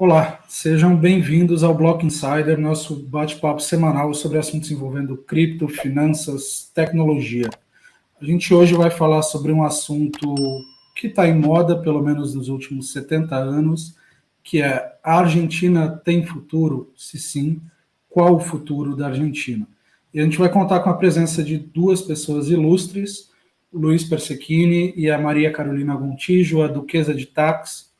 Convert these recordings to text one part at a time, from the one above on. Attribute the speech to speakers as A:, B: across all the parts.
A: Olá, sejam bem-vindos ao Block Insider, nosso bate-papo semanal sobre assuntos envolvendo cripto, finanças, tecnologia. A gente hoje vai falar sobre um assunto que está em moda, pelo menos nos últimos 70 anos, que é: a Argentina tem futuro? Se sim, qual o futuro da Argentina? E a gente vai contar com a presença de duas pessoas ilustres, o Luiz Persecchini e a Maria Carolina Gontijo, a Duquesa de Tax.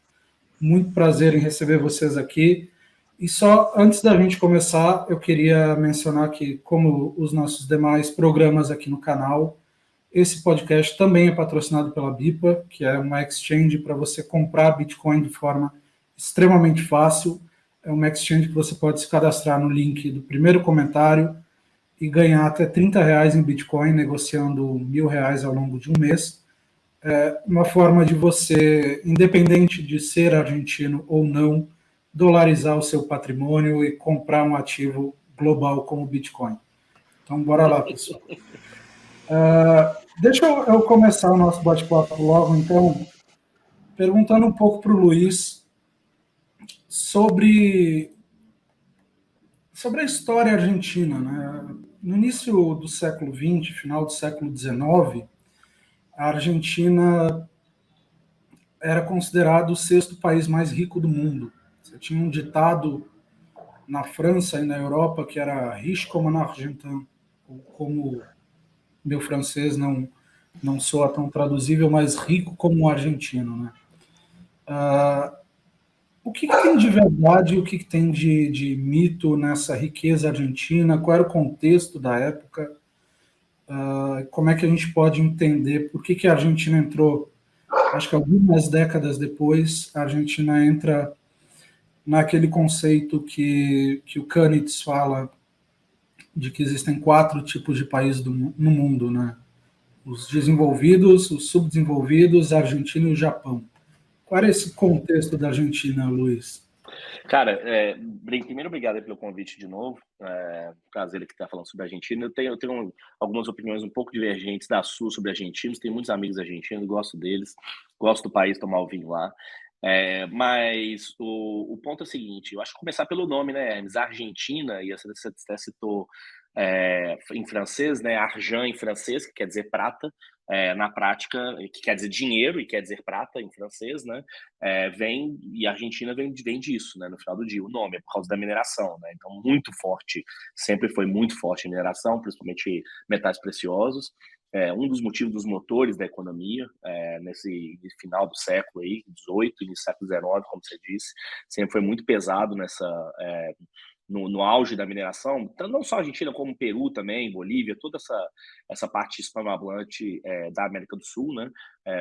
A: Muito prazer em receber vocês aqui. E só antes da gente começar, eu queria mencionar que, como os nossos demais programas aqui no canal, esse podcast também é patrocinado pela BIPA, que é uma exchange para você comprar Bitcoin de forma extremamente fácil. É uma exchange que você pode se cadastrar no link do primeiro comentário e ganhar até R$ 30 em Bitcoin, negociando R$ 1.000 ao longo de um mês. Uma forma de você, independente de ser argentino ou não, dolarizar o seu patrimônio e comprar um ativo global como o Bitcoin. Então, bora lá, pessoal. Deixa eu começar o nosso bate-papo logo, então, perguntando um pouco para o Luiz sobre a história argentina, né? No início do século XX, final do século XIX, a Argentina era considerado o sexto país mais rico do mundo. Você tinha um ditado na França e na Europa que era riche como un argentin, ou como meu francês não soa tão traduzível, mas rico como um argentino, né? O que tem de verdade, o que tem de mito nessa riqueza argentina? Qual era o contexto da época? Como é que a gente pode entender por que a Argentina entrou? Acho que algumas décadas depois, a Argentina entra naquele conceito que o Canitz fala de que existem 4 tipos de países no mundo, né? Os desenvolvidos, os subdesenvolvidos, a Argentina e o Japão. Qual é esse contexto da Argentina, Luiz?
B: Cara, primeiro, obrigado pelo convite de novo. Prazer aqui estar falando sobre a Argentina. Eu tenho algumas opiniões um pouco divergentes da sua sobre argentinos. Tenho muitos amigos argentinos, gosto deles, gosto do país, tomar o vinho lá. Mas o ponto é o seguinte: eu acho que começar pelo nome, né, Hermes? Argentina, e você até citou em francês, né? Argent em francês, que quer dizer prata. Na prática, que quer dizer dinheiro e quer dizer prata em francês, né? E a Argentina vem disso, né? No final do dia, o nome é por causa da mineração, né? Então, muito forte, sempre foi muito forte a mineração, principalmente metais preciosos. Um dos motivos dos motores da economia, nesse final do século aí, 18, início do século 19, como você disse, sempre foi muito pesado no auge da mineração, então, não só a Argentina, como Peru também, Bolívia, toda essa parte hispanohablante da América do Sul, né?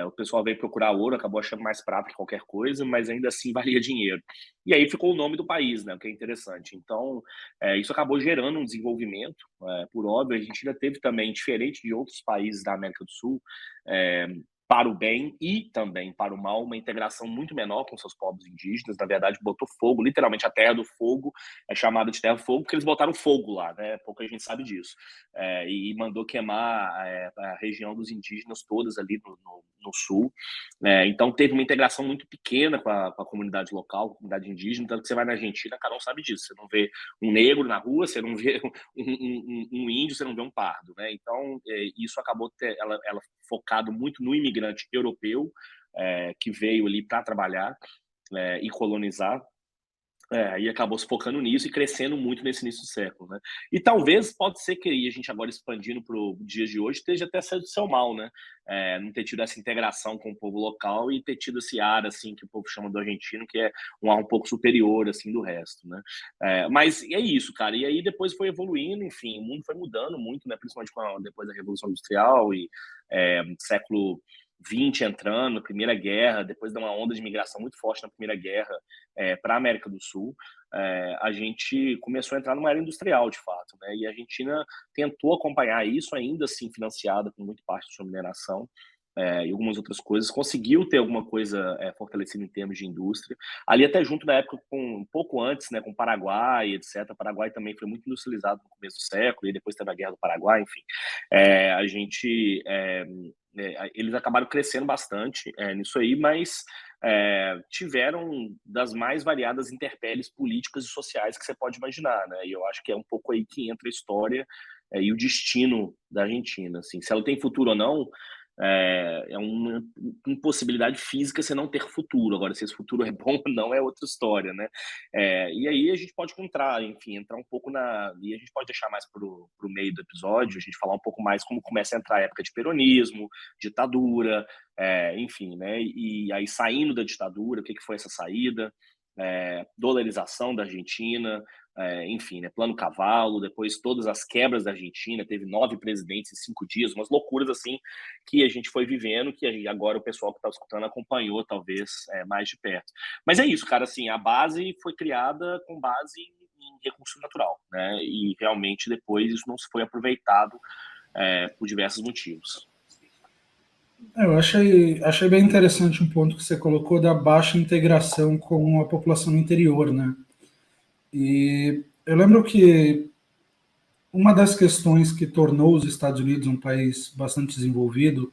B: O pessoal veio procurar ouro, acabou achando mais prata que qualquer coisa, mas ainda assim valia dinheiro. E aí ficou o nome do país, né? O que é interessante. Então, isso acabou gerando um desenvolvimento, por óbvio. A Argentina teve também, diferente de outros países da América do Sul, para o bem e também para o mal, uma integração muito menor com seus povos indígenas. Na verdade, botou fogo, literalmente a Terra do Fogo é chamada de Terra do Fogo porque eles botaram fogo lá, né? Pouca gente sabe disso. E mandou queimar a região dos indígenas todas ali no sul. Então teve uma integração muito pequena com a comunidade local, com a comunidade indígena. Tanto que você vai na Argentina, cada um sabe disso. Você não vê um negro na rua, você não vê um índio, você não vê um pardo, né? Então isso acabou ela focado muito no imigrante europeu que veio ali para trabalhar e colonizar. E acabou se focando nisso e crescendo muito nesse início do século, né? E talvez, pode ser que a gente agora expandindo para o dias de hoje, esteja até saindo do seu mal, né? Não ter tido essa integração com o povo local e ter tido esse ar, assim, que o povo chama do argentino, que é um ar um pouco superior, assim, do resto, né? Mas é isso, cara. E aí depois foi evoluindo, enfim, o mundo foi mudando muito, né? Principalmente depois da Revolução Industrial e século XX entrando, Primeira Guerra, depois de uma onda de migração muito forte na Primeira Guerra para a América do Sul, a gente começou a entrar numa era industrial, de fato, né? E a Argentina tentou acompanhar isso, ainda assim financiada com muito parte da sua mineração, e algumas outras coisas, conseguiu ter alguma coisa fortalecida em termos de indústria. Ali até junto na época, um pouco antes, né, com o Paraguai, etc. O Paraguai também foi muito industrializado no começo do século, e depois teve a Guerra do Paraguai, enfim. A gente... eles acabaram crescendo bastante nisso aí, mas tiveram das mais variadas intempéries políticas e sociais que você pode imaginar, né? E eu acho que é um pouco aí que entra a história e o destino da Argentina. Assim, se ela tem futuro ou não, é uma impossibilidade física você não ter futuro. Agora, se esse futuro é bom ou não é outra história, né? E aí a gente pode entrar um pouco e a gente pode deixar mais pro meio do episódio, a gente falar um pouco mais como começa a entrar a época de peronismo, ditadura, enfim, né? E aí saindo da ditadura, o que foi essa saída? Dolarização da Argentina, enfim, né, Plano Cavalo, depois todas as quebras da Argentina, teve 9 presidentes em 5 dias, umas loucuras assim que a gente foi vivendo, que agora o pessoal que está escutando acompanhou talvez mais de perto. Mas é isso, cara, assim, a base foi criada com base em recurso natural, né, e realmente depois isso não se foi aproveitado por diversos motivos.
A: Eu achei bem interessante um ponto que você colocou da baixa integração com a população no interior, né? E eu lembro que uma das questões que tornou os Estados Unidos um país bastante desenvolvido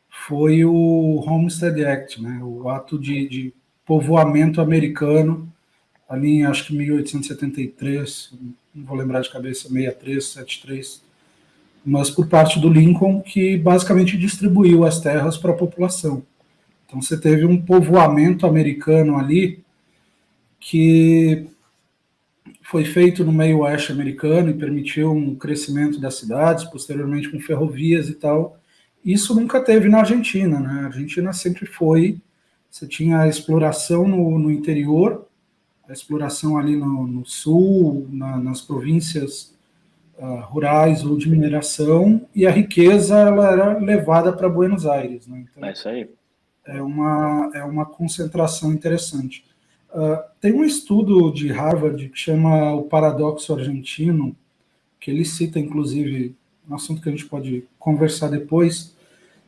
A: foi o Homestead Act, né? O ato de povoamento americano, ali em acho que 1873, não vou lembrar de cabeça, 63, 73, mas por parte do Lincoln, que basicamente distribuiu as terras para a população. Então você teve um povoamento americano ali que foi feito no meio oeste americano e permitiu um crescimento das cidades, posteriormente com ferrovias e tal. Isso nunca teve na Argentina, né? A Argentina sempre foi, você tinha a exploração no interior, a exploração ali no sul, nas províncias rurais ou de mineração, e a riqueza ela era levada para Buenos Aires, né? Então,
B: É isso aí.
A: É uma concentração interessante. Tem um estudo de Harvard que chama o paradoxo argentino, que ele cita, inclusive, um assunto que a gente pode conversar depois,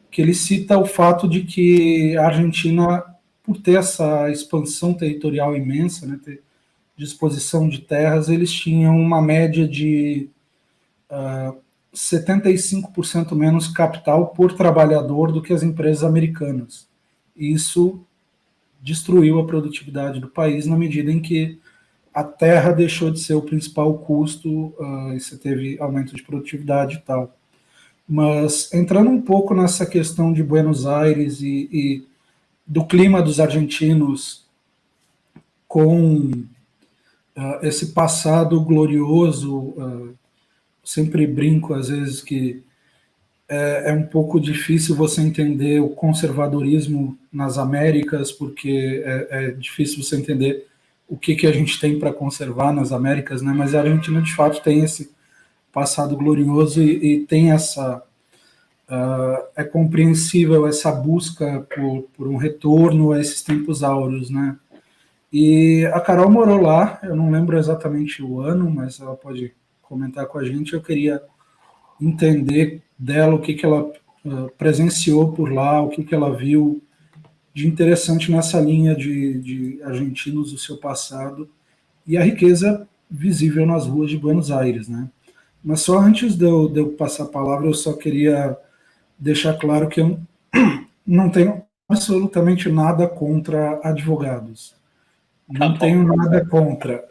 A: que ele cita o fato de que a Argentina, por ter essa expansão territorial imensa, né, ter disposição de terras, eles tinham uma média de 75% menos capital por trabalhador do que as empresas americanas. Isso destruiu a produtividade do país na medida em que a terra deixou de ser o principal custo e você teve aumento de produtividade e tal. Mas entrando um pouco nessa questão de Buenos Aires e do clima dos argentinos com esse passado glorioso, sempre brinco às vezes que é um pouco difícil você entender o conservadorismo nas Américas, porque é difícil você entender o que a gente tem para conservar nas Américas, né? Mas a Argentina, de fato, tem esse passado glorioso e tem essa... é compreensível essa busca por um retorno a esses tempos áureos, né? E a Carol morou lá, eu não lembro exatamente o ano, mas ela pode comentar com a gente. Eu queria entender dela o que ela presenciou por lá, o que ela viu de interessante nessa linha de argentinos do seu passado e a riqueza visível nas ruas de Buenos Aires, né? Mas só antes de eu passar a palavra, eu só queria deixar claro que eu não tenho absolutamente nada contra advogados. Não tenho nada contra.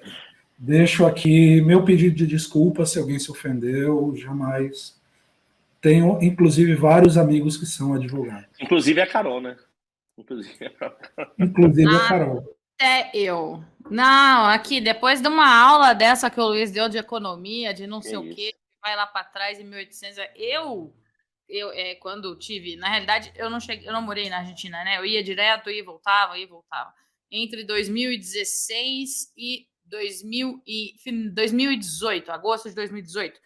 A: Deixo aqui meu pedido de desculpa se alguém se ofendeu, jamais. Tenho, inclusive, vários amigos que são advogados.
B: Inclusive a Carol, né?
A: Inclusive a Carol.
C: Até eu. Não, aqui, depois de uma aula dessa que o Luiz deu de economia, de não sei o quê, vai lá para trás, em 1800, quando tive, na realidade, eu não morei na Argentina, né? Eu ia direto, ia e voltava. Entre 2016 e 2018, agosto de 2018.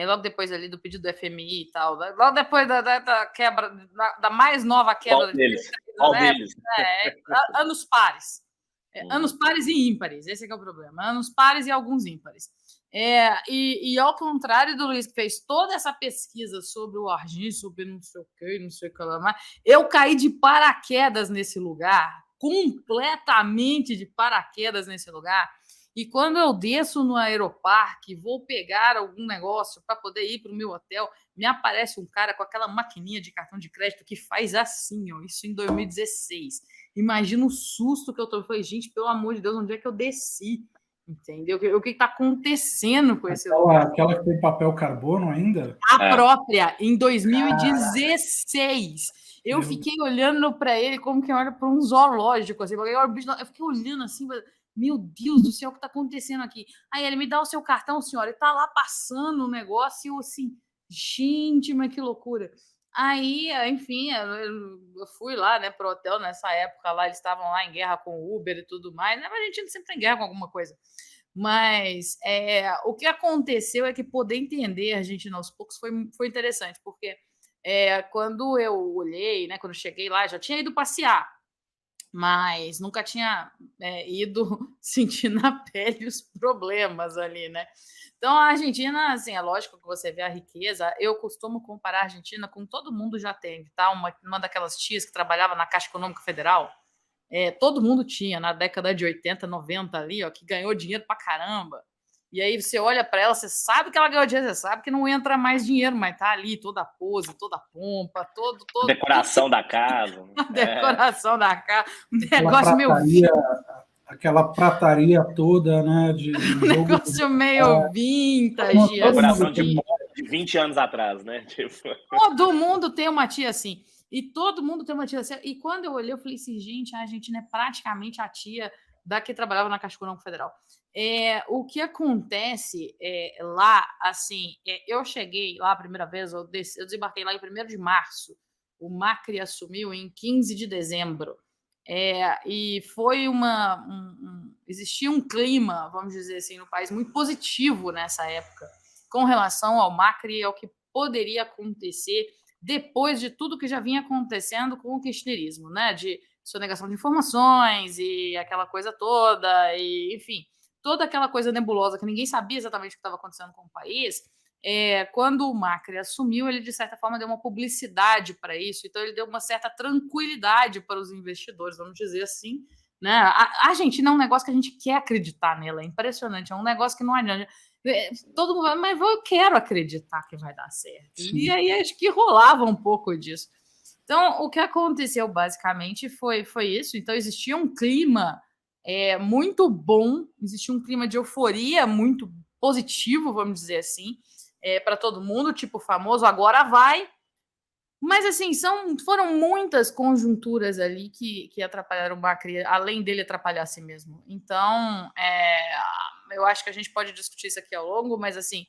C: Logo depois ali do pedido do FMI e tal, logo depois da quebra, da mais nova quebra.
B: Qual deles?
C: Anos pares. Anos pares e ímpares, esse é o problema. Anos pares e alguns ímpares. E ao contrário do Luiz, que fez toda essa pesquisa sobre o Argin, sobre não sei o que lá, eu caí de paraquedas nesse lugar, completamente de paraquedas nesse lugar. E quando eu desço no Aeroparque, vou pegar algum negócio para poder ir para o meu hotel, me aparece um cara com aquela maquininha de cartão de crédito que faz assim, ó, isso em 2016. imagina o susto que eu tô. Eu falei, gente, pelo amor de Deus, onde é que eu desci? Entendeu? O que está acontecendo com esse lugar?
A: Aquela que tem papel carbono ainda?
C: A própria, em 2016. Eu fiquei olhando para ele como quem olha para um zoológico. Assim, eu fiquei olhando assim, meu Deus do céu, o que está acontecendo aqui? Aí ele me dá o seu cartão, senhora, e tá lá passando o negócio, e eu assim, gente, mas que loucura. Aí, enfim, eu fui lá, né, pro hotel nessa época lá, eles estavam lá em guerra com o Uber e tudo mais, né? Mas a gente sempre tem guerra com alguma coisa. Mas o que aconteceu é que poder entender a Argentina aos poucos foi interessante, porque quando eu olhei, né, quando eu cheguei lá, já tinha ido passear, mas nunca tinha ido sentir na pele os problemas ali, né? Então, a Argentina, assim, é lógico que você vê a riqueza. Eu costumo comparar a Argentina com todo mundo já teve, tá? Uma daquelas tias que trabalhava na Caixa Econômica Federal, todo mundo tinha na década de 80, 90 ali, ó, que ganhou dinheiro pra caramba. E aí você olha para ela, você sabe que ela ganhou dinheiro, você sabe que não entra mais dinheiro, mas tá ali toda a pose, toda a pompa,
B: decoração da casa.
C: A decoração da casa, um negócio meio
A: aquela prataria toda, né?
C: Um negócio meio vintage.
B: Decoração de 20 anos atrás, né?
C: Todo mundo tem uma tia assim. E todo mundo tem uma tia assim. E quando eu olhei, eu falei assim, gente, a Argentina é praticamente a tia da que trabalhava na Caixa Econômica Federal. O que acontece lá, assim, eu cheguei lá a primeira vez, eu desembarquei lá em 1º de março. O Macri assumiu em 15 de dezembro. E foi existia um clima, vamos dizer assim, no país muito positivo nessa época, com relação ao Macri e ao que poderia acontecer depois de tudo que já vinha acontecendo com o kirchnerismo, né? De sonegação de informações e aquela coisa toda, e enfim, toda aquela coisa nebulosa que ninguém sabia exatamente o que estava acontecendo com o país. Quando o Macri assumiu, ele de certa forma deu uma publicidade para isso, então ele deu uma certa tranquilidade para os investidores, vamos dizer assim, né? A Argentina é um negócio que a gente quer acreditar nela, é impressionante, é um negócio que não adianta. Todo mundo fala, mas eu quero acreditar que vai dar certo. Sim. E aí acho que rolava um pouco disso. Então, o que aconteceu basicamente foi isso. Então, existia um clima muito bom, existia um clima de euforia muito positivo, vamos dizer assim, para todo mundo, tipo famoso, agora vai. Mas, assim, foram muitas conjunturas ali que atrapalharam o Macri, além dele atrapalhar a si mesmo. Então, eu acho que a gente pode discutir isso aqui ao longo, mas, assim,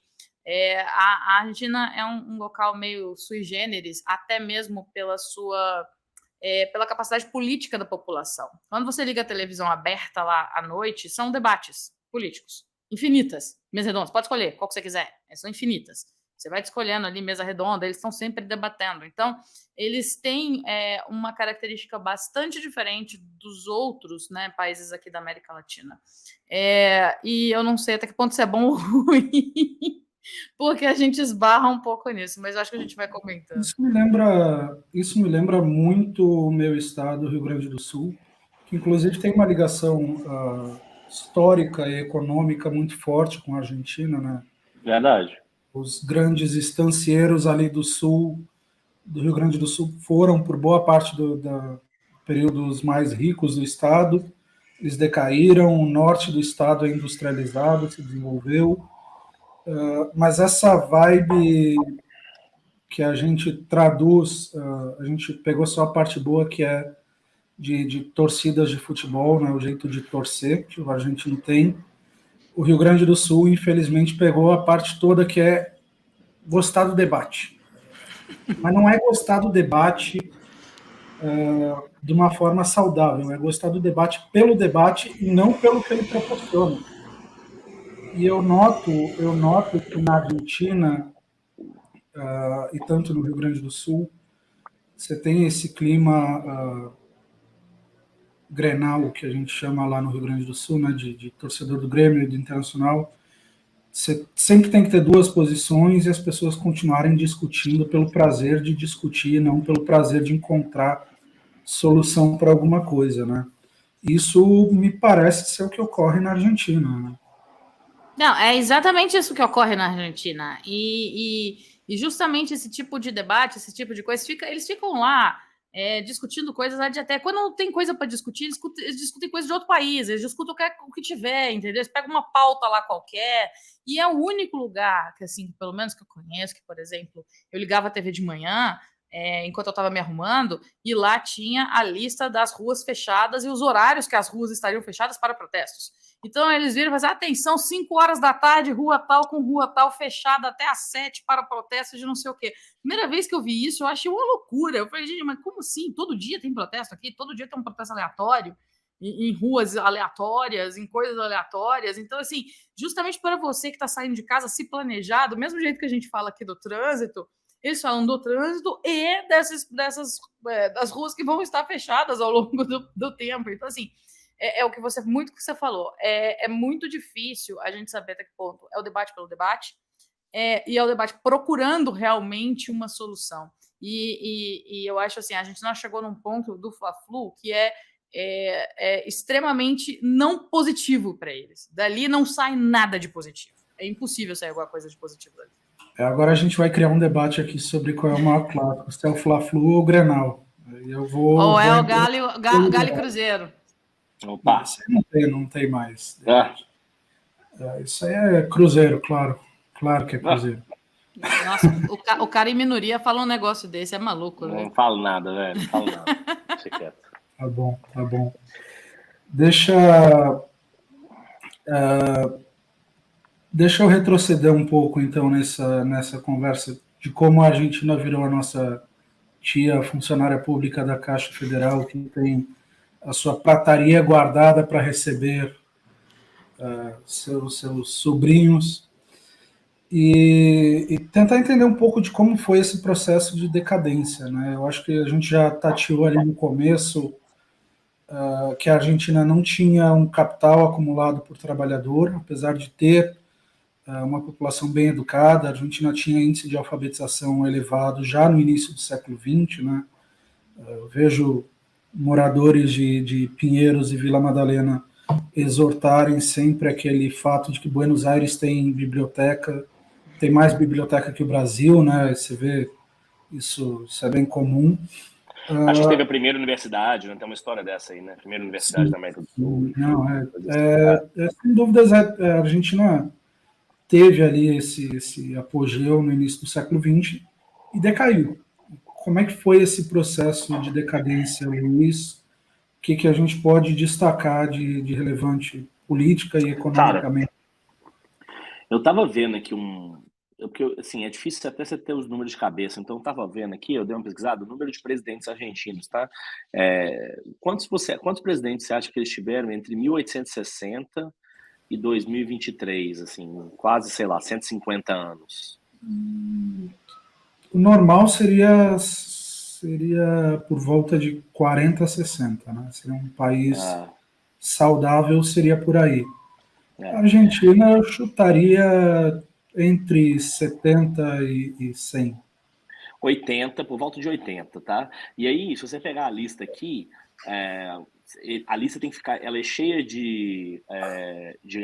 C: a Argentina é um local meio sui generis, até mesmo pela capacidade política da população. Quando você liga a televisão aberta lá à noite, são debates políticos, infinitas, mesas redondas, pode escolher qual que você quiser, são infinitas. Você vai escolhendo ali mesa redonda, eles estão sempre debatendo. Então, eles têm uma característica bastante diferente dos outros, né, países aqui da América Latina. E eu não sei até que ponto isso é bom ou ruim, porque a gente esbarra um pouco nisso, mas eu acho que a gente vai comentando.
A: Isso me lembra muito o meu estado, Rio Grande do Sul, que inclusive tem uma ligação histórica e econômica muito forte com a Argentina, né?
B: Verdade.
A: Os grandes estancieiros ali do sul, do Rio Grande do Sul, foram por boa parte dos períodos mais ricos do estado. Eles decaíram, o norte do estado é industrializado, se desenvolveu, mas essa vibe que a gente traduz, a gente pegou só a parte boa, que é de torcidas de futebol, né, o jeito de torcer que o argentino tem. O Rio Grande do Sul, infelizmente, pegou a parte toda que é gostar do debate. Mas não é gostar do debate de uma forma saudável, é gostar do debate pelo debate e não pelo que ele proporciona. E eu noto que na Argentina, e tanto no Rio Grande do Sul, você tem esse clima grenal, que a gente chama lá no Rio Grande do Sul, né, de torcedor do Grêmio e do Internacional. Você sempre tem que ter duas posições e as pessoas continuarem discutindo pelo prazer de discutir, não pelo prazer de encontrar solução para alguma coisa, né? Isso me parece ser o que ocorre na Argentina, né?
C: Não, é exatamente isso que ocorre na Argentina. E justamente esse tipo de debate, esse tipo de coisa, eles ficam lá discutindo coisas até quando não tem coisa para discutir, eles discutem coisas de outro país, eles discutem o que tiver, entendeu? Eles pegam uma pauta lá qualquer, e é o único lugar que, assim, pelo menos que eu conheço, que, por exemplo, eu ligava a TV de manhã, enquanto eu estava me arrumando, e lá tinha a lista das ruas fechadas e os horários que as ruas estariam fechadas para protestos. Então, eles viram e falaram, atenção, 5 horas da tarde, rua tal com rua tal fechada até às 7 para protesto de não sei o quê. Primeira vez que eu vi isso, eu achei uma loucura. Eu falei, gente, mas como assim? Todo dia tem protesto aqui? Todo dia tem um protesto aleatório? Em ruas aleatórias, em coisas aleatórias. Então, assim, justamente para você que está saindo de casa, se planejar, do mesmo jeito que a gente fala aqui do trânsito, eles falam do trânsito e das ruas que vão estar fechadas ao longo do tempo. Então, assim, o que você falou. É muito difícil a gente saber até que ponto é o debate pelo debate e é o debate procurando realmente uma solução. E eu acho assim, a gente não chegou num ponto do Fla-Flu que é extremamente não positivo para eles. Dali não sai nada de positivo. É impossível sair alguma coisa de positivo dali.
A: Agora a gente vai criar um debate aqui sobre qual é o maior clássico, se é o Fla-Flu ou o Grenal.
C: Eu ou é o Galo e Cruzeiro.
B: Opa!
A: Isso aí não tem mais. Isso aí é Cruzeiro, claro. Claro que é Cruzeiro.
C: Nossa, o cara em minoria fala um negócio desse, é maluco, né?
B: Não falo nada, velho. Não falo nada. Deixa quieto.
A: Tá bom. Deixa eu retroceder um pouco, então, nessa conversa de como a Argentina virou a nossa tia funcionária pública da Caixa Federal, que tem a sua prataria guardada para receber seus sobrinhos, e tentar entender um pouco de como foi esse processo de decadência, né? Eu acho que a gente já tateou ali no começo que a Argentina não tinha um capital acumulado por trabalhador, apesar de ter uma população bem educada. A Argentina tinha índice de alfabetização elevado já no início do século XX, né? Eu vejo moradores de Pinheiros e Vila Madalena exortarem sempre aquele fato de que Buenos Aires tem mais biblioteca que o Brasil, né? Você vê isso é bem comum.
B: Acho que teve a primeira universidade, né? Tem uma história dessa aí, né? Primeira universidade da América do Sul.
A: Não, sem dúvidas, a Argentina teve ali esse apogeu no início do século XX e decaiu. Como é que foi esse processo de decadência, Luiz? O que a gente pode destacar de relevante política e economicamente?
B: Cara, eu estava vendo aqui porque, assim, é difícil até você ter os números de cabeça, então eu estava vendo aqui, eu dei uma pesquisada, o número de presidentes argentinos, tá? Quantos presidentes você acha que eles tiveram entre 1860 e 2023, assim, quase, sei lá, 150 anos?
A: O normal seria por volta de 40 a 60, né? Seria um país saudável, seria por aí. A Argentina, eu chutaria entre 70 e 100.
B: 80, por volta de 80, tá? E aí, se você pegar a lista aqui, a lista tem que ficar, ela é cheia de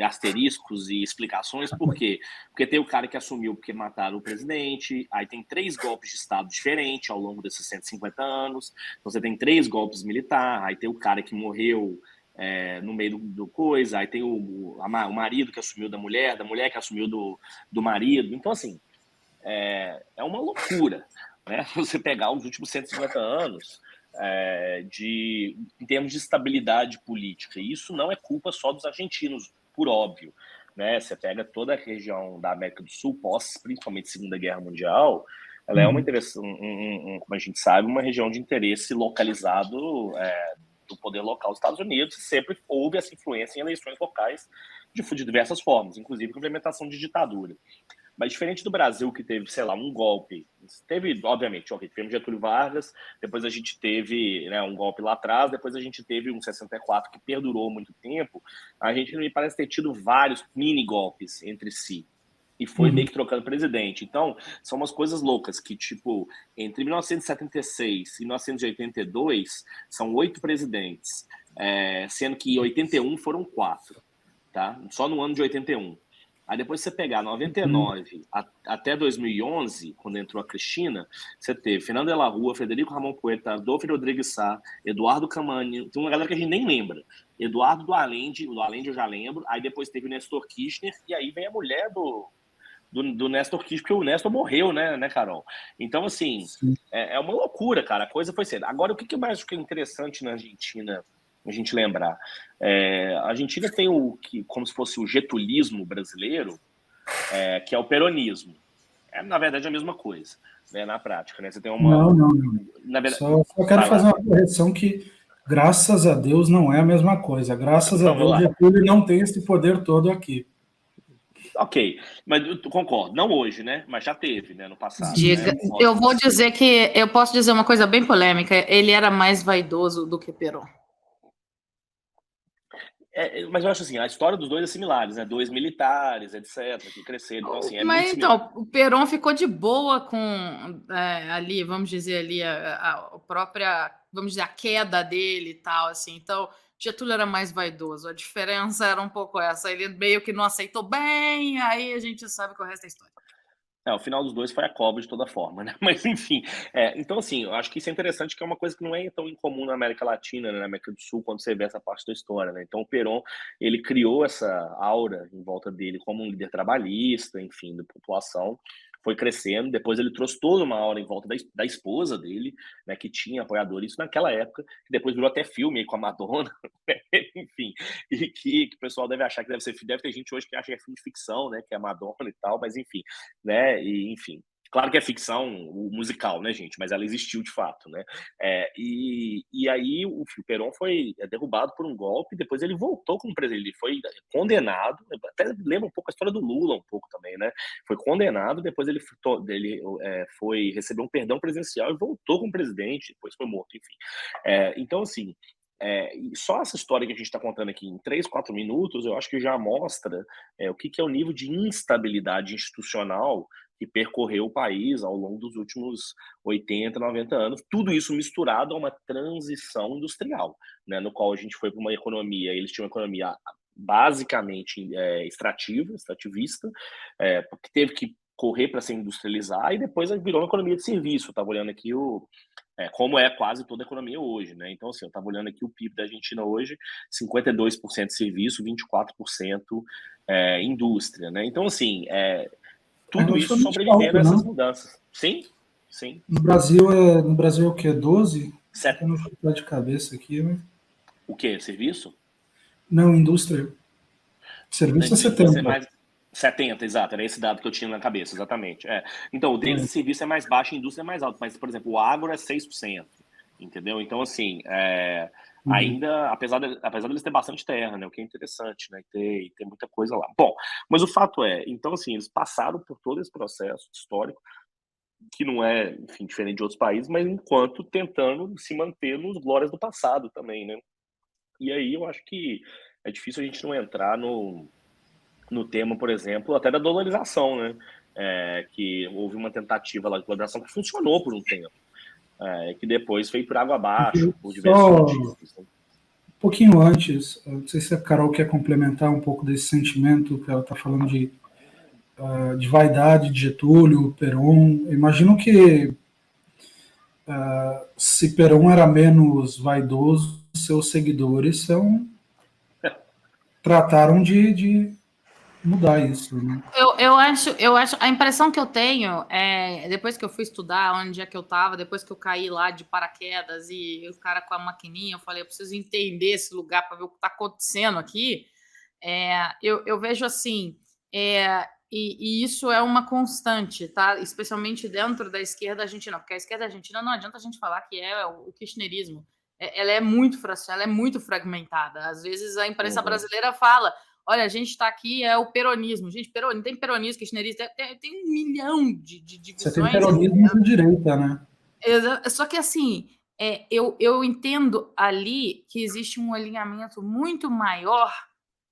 B: asteriscos e explicações. Por quê? Porque tem o cara que assumiu porque mataram o presidente, aí tem 3 golpes de Estado diferentes ao longo desses 150 anos, então você tem 3 golpes militares, aí tem o cara que morreu no meio do coisa, aí tem o marido que assumiu da mulher que assumiu do marido. Então, assim, é uma loucura, né? Você pegar os últimos 150 anos em termos de estabilidade política. E isso não é culpa só dos argentinos, por óbvio, né? Você pega toda a região da América do Sul, principalmente Segunda Guerra Mundial, ela é como a gente sabe, uma região de interesse localizado do poder local dos Estados Unidos. Sempre houve essa influência em eleições locais de diversas formas, inclusive com implementação de ditadura. Mas diferente do Brasil, que teve, sei lá, um golpe. Teve, obviamente, tivemos Getúlio Vargas, depois a gente teve um golpe lá atrás, depois a gente teve um 64 que perdurou muito tempo. A gente me parece ter tido vários mini-golpes entre si. E foi meio que trocando presidente. Então, são umas coisas loucas que, tipo, entre 1976 e 1982, são 8 presidentes, sendo que em 81 foram 4, tá? Só no ano de 81. Aí depois você pegar 99 até 2011, quando entrou a Cristina, você teve Fernando de la Rua, Frederico Ramon Puerta, Adolfo Rodrigues Sá, Eduardo Camaño, tem uma galera que a gente nem lembra. Eduardo do Allende eu já lembro, aí depois teve o Nestor Kirchner, e aí vem a mulher do Nestor Kirchner, porque o Nestor morreu, né, Carol? Então, assim, é uma loucura, cara, a coisa foi cedo. Agora, o que eu mais acho que é interessante na Argentina, a gente lembrar, a Argentina tem como se fosse o getulismo brasileiro, que é o peronismo. Na verdade, é a mesma coisa, né, na prática, né? Você tem uma...
A: Não.
B: Na verdade...
A: Só quero fazer uma correção que, graças a Deus, não é a mesma coisa. Graças a Deus, Getúlio não tem esse poder todo aqui.
B: Ok, mas eu concordo, não hoje, né? Mas já teve, né, no passado.
C: Diga,
B: né?
C: Eu vou dizer que eu posso dizer uma coisa bem polêmica. Ele era mais vaidoso do que Perón.
B: Mas eu acho assim, a história dos dois é similares, né? Dois militares, etc., que cresceram. Então, assim,
C: Mas
B: muito
C: então, o Perón ficou de boa com ali, vamos dizer ali, a própria, vamos dizer, a queda dele e tal, assim. Então, Getúlio era mais vaidoso. A diferença era um pouco essa. Ele meio que não aceitou bem, aí a gente sabe que o resto é história.
B: O final dos dois foi a cobra de toda forma, né? Mas, enfim. Então, assim, eu acho que isso é interessante, que é uma coisa que não é tão incomum na América Latina, né, na América do Sul, quando você vê essa parte da história, né? Então, o Perón, ele criou essa aura em volta dele como um líder trabalhista, enfim, da população, foi crescendo. Depois ele trouxe toda uma aura em volta da esposa dele, né, que tinha apoiadores, isso naquela época, que depois virou até filme aí com a Madonna, enfim, e que o pessoal deve achar que deve ter gente hoje que acha que é filme de ficção, né, que é a Madonna e tal, mas enfim, né, e enfim. Claro que é ficção, o musical, né, gente? Mas ela existiu de fato, né? E aí o Perón foi derrubado por um golpe, depois ele voltou como presidente, ele foi condenado, até lembra um pouco a história do Lula, um pouco também, né? Foi condenado, depois ele foi receber um perdão presidencial e voltou como presidente, depois foi morto, enfim. Então, assim, só essa história que a gente está contando aqui em 3, 4 minutos, eu acho que já mostra o que é o nível de instabilidade institucional que percorreu o país ao longo dos últimos 80, 90 anos, tudo isso misturado a uma transição industrial, né, no qual a gente foi para uma economia, eles tinham uma economia basicamente extrativista, porque teve que correr para se industrializar, e depois virou uma economia de serviço. Eu estava olhando aqui como é quase toda a economia hoje, né? Então, assim, eu estava olhando aqui o PIB da Argentina hoje, 52% serviço, 24% indústria, né? Então, assim, tudo isso sobrevivendo a essas mudanças. Sim.
A: No Brasil é o quê? 12?
B: Eu
A: não vou de cabeça aqui, mas...
B: O quê? Serviço?
A: Não, indústria. Serviço é 70.
B: 70, exato, era esse dado que eu tinha na cabeça, exatamente. Então, o deles de serviço é mais baixo, a indústria é mais alta, mas, por exemplo, o agro é 6%, entendeu? Então, assim, ainda, apesar deles ter bastante terra, né, o que é interessante, né, e ter muita coisa lá. Bom, mas o fato então, assim, eles passaram por todo esse processo histórico, que não é, enfim, diferente de outros países, mas enquanto tentando se manter nos glórias do passado também, né? E aí eu acho que é difícil a gente não entrar no tema, por exemplo, até da dolarização, né? Que houve uma tentativa lá de dolarização que funcionou por um tempo, que depois veio por água abaixo, por diversos motivos. Né?
A: Um pouquinho antes, não sei se a Carol quer complementar um pouco desse sentimento que ela está falando de vaidade de Getúlio, Perón. Imagino que se Perón era menos vaidoso, seus seguidores trataram de mudar isso, né?
C: Eu acho, a impressão que eu tenho depois que eu fui estudar onde é que eu estava, depois que eu caí lá de paraquedas e o cara com a maquininha, eu falei, eu preciso entender esse lugar para ver o que está acontecendo aqui. Eu vejo assim, e isso é uma constante, tá? Especialmente dentro da esquerda argentina, porque a esquerda argentina não adianta a gente falar que é o kirchnerismo. Ela é muito fracionada, ela é muito fragmentada. Às vezes a imprensa brasileira fala, olha, a gente está aqui, é o peronismo. Gente, tem peronismo, kirchnerismo, tem 1 milhão de divisões.
A: Você tem peronismo de direita, né?
C: Só que, assim, eu entendo ali que existe um alinhamento muito maior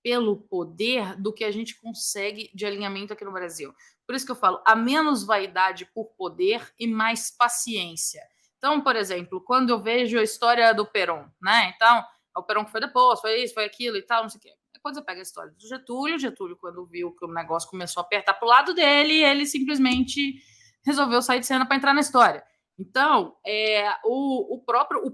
C: pelo poder do que a gente consegue de alinhamento aqui no Brasil. Por isso que eu falo, há menos vaidade por poder e mais paciência. Então, por exemplo, quando eu vejo a história do Perón, né? Então, o Perón que foi depois, foi isso, foi aquilo e tal, não sei o quê. quando você pega a história do Getúlio, quando viu que o negócio começou a apertar para o lado dele, ele simplesmente resolveu sair de cena para entrar na história. Então, o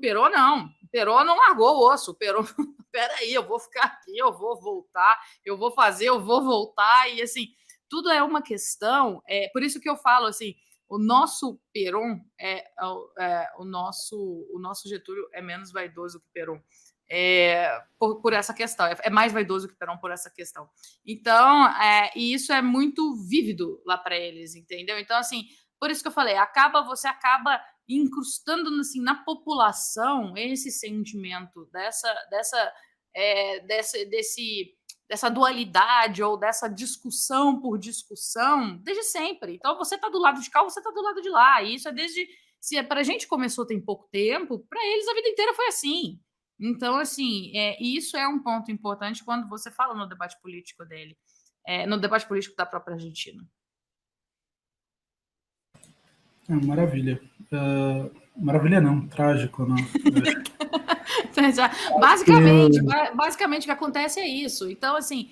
C: Perón não. O Perón não largou o osso. O Perón, peraí, eu vou ficar aqui, eu vou voltar, eu vou fazer, eu vou voltar. E, assim, tudo é uma questão. Por isso que eu falo, assim, o nosso Perón, o nosso Getúlio é menos vaidoso que o Perón. Por essa questão, é mais vaidoso que o Perón por essa questão. Então, e isso é muito vívido lá para eles, entendeu? Então, assim, por isso que eu falei, você acaba incrustando assim, na população esse sentimento dessa dualidade ou dessa discussão por discussão desde sempre. Então, você está do lado de cá, você está do lado de lá. E isso é desde... Se para a gente começou tem pouco tempo, para eles a vida inteira foi assim. Então, assim, isso é um ponto importante quando você fala no debate político dele, no debate político da própria Argentina.
A: Maravilha. Maravilha não, trágico, não.
C: Basicamente o que acontece é isso. Então, assim,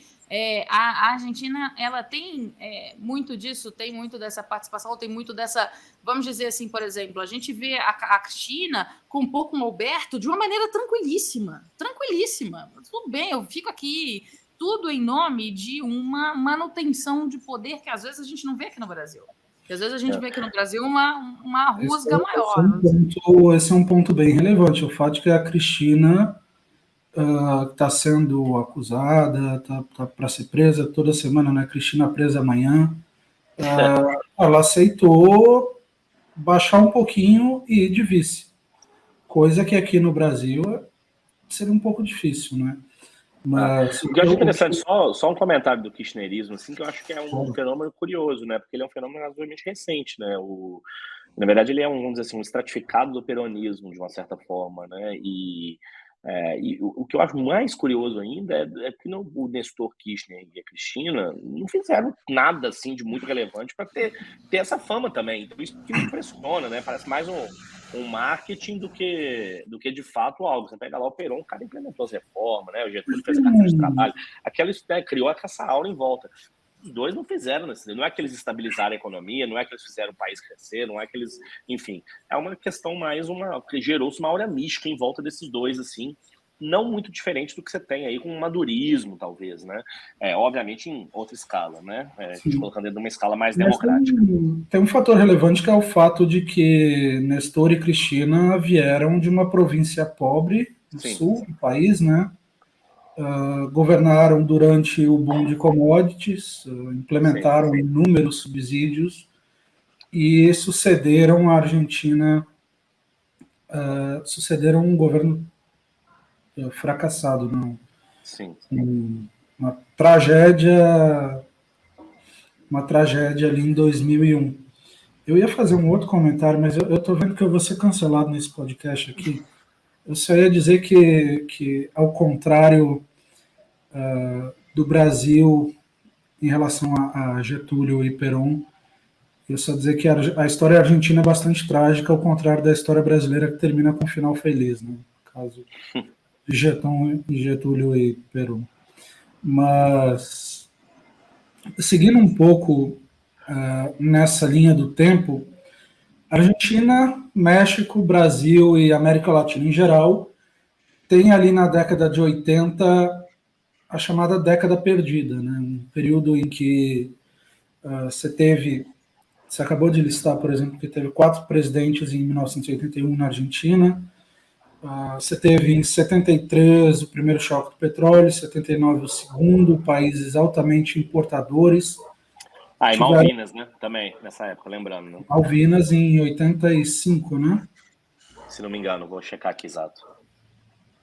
C: a Argentina, ela tem muito disso, tem muito dessa participação, tem muito dessa, vamos dizer assim, por exemplo, a gente vê a China compor com o Alberto de uma maneira tranquilíssima. Tudo bem, eu fico aqui, tudo em nome de uma manutenção de poder que às vezes a gente não vê aqui no Brasil. Porque às vezes a gente vê aqui no Brasil uma rusga maior.
A: Esse é um ponto bem relevante, o fato de que a Cristina está sendo acusada, está para ser presa toda semana, né? Cristina presa amanhã. Ela aceitou baixar um pouquinho e ir de vice, coisa que aqui no Brasil seria um pouco difícil, né? Mas,
B: o que eu acho interessante, só um comentário do kirchnerismo, assim, que eu acho que é um fenômeno curioso, né? Porque ele é um fenômeno razoavelmente recente, né? Na verdade, ele é vamos dizer assim, um estratificado do peronismo, de uma certa forma, né? E o que eu acho mais curioso ainda é que o Nestor Kirchner e a Cristina não fizeram nada assim de muito relevante para ter essa fama também. Então, isso que me impressiona, né? Parece mais um marketing do que de fato algo. Você pega lá o Perón, o cara implementou as reformas, né? O Getúlio fez a carteira de trabalho. Aquela criou essa aura em volta. Os dois não fizeram, não é que eles estabilizaram a economia, não é que eles fizeram o país crescer, não é que eles... Enfim, é uma questão mais que gerou-se uma aura mística em volta desses dois, assim, não muito diferente do que você tem aí com o madurismo, talvez, né? Obviamente em outra escala, né? A gente colocando dentro de uma escala mais democrática.
A: Tem um fator relevante que é o fato de que Nestor e Cristina vieram de uma província pobre do sul do país, né? Governaram durante o boom de commodities, implementaram inúmeros subsídios e sucederam a Argentina, sucederam um governo fracassado, não?
B: Sim.
A: Uma tragédia ali em 2001. Eu ia fazer um outro comentário, mas eu estou vendo que eu vou ser cancelado nesse podcast aqui. Eu só ia dizer que ao contrário do Brasil em relação a Getúlio e Perón, eu só dizer que a história argentina é bastante trágica, ao contrário da história brasileira que termina com um final feliz, né? No caso de Getúlio e Perón. Mas, seguindo um pouco nessa linha do tempo, Argentina, México, Brasil e América Latina em geral tem ali na década de 80 a chamada década perdida, né? Um período em que você acabou de listar, por exemplo, que teve 4 presidentes em 1981 na Argentina, você teve em 73 o primeiro choque do petróleo, 79 o segundo, países altamente importadores.
B: E Malvinas, né? Também, nessa época, lembrando. Né?
A: Malvinas em 85, né?
B: Se não me engano, vou checar aqui exato.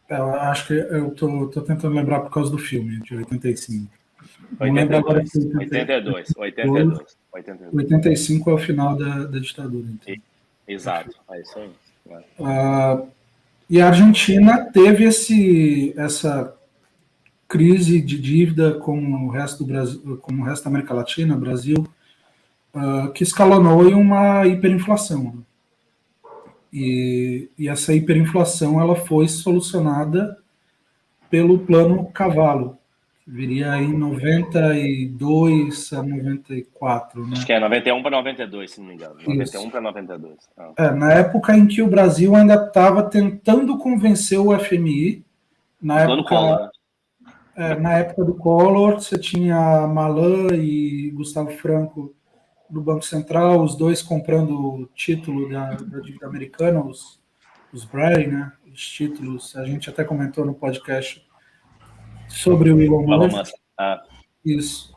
A: Eu acho que eu tô tentando lembrar por causa do filme, de 85.
B: 82.
A: 85 é o final da ditadura. Então.
B: Exato, é isso aí.
A: E a Argentina teve essa crise de dívida como o resto do Brasil, como o resto da América Latina, Brasil, que escalonou em uma hiperinflação. E essa hiperinflação ela foi solucionada pelo Plano Cavalo, Viria em 92 a 94, né?
B: Acho que é 91 para 92, se não me engano. 91
A: Isso.
B: para 92.
A: Na época em que o Brasil ainda estava tentando convencer o FMI, na época, na época do Collor, você tinha Malan e Gustavo Franco do Banco Central, os dois comprando o título da dívida americana, os Brady, né? Os títulos, a gente até comentou no podcast sobre o Elon Musk. Isso.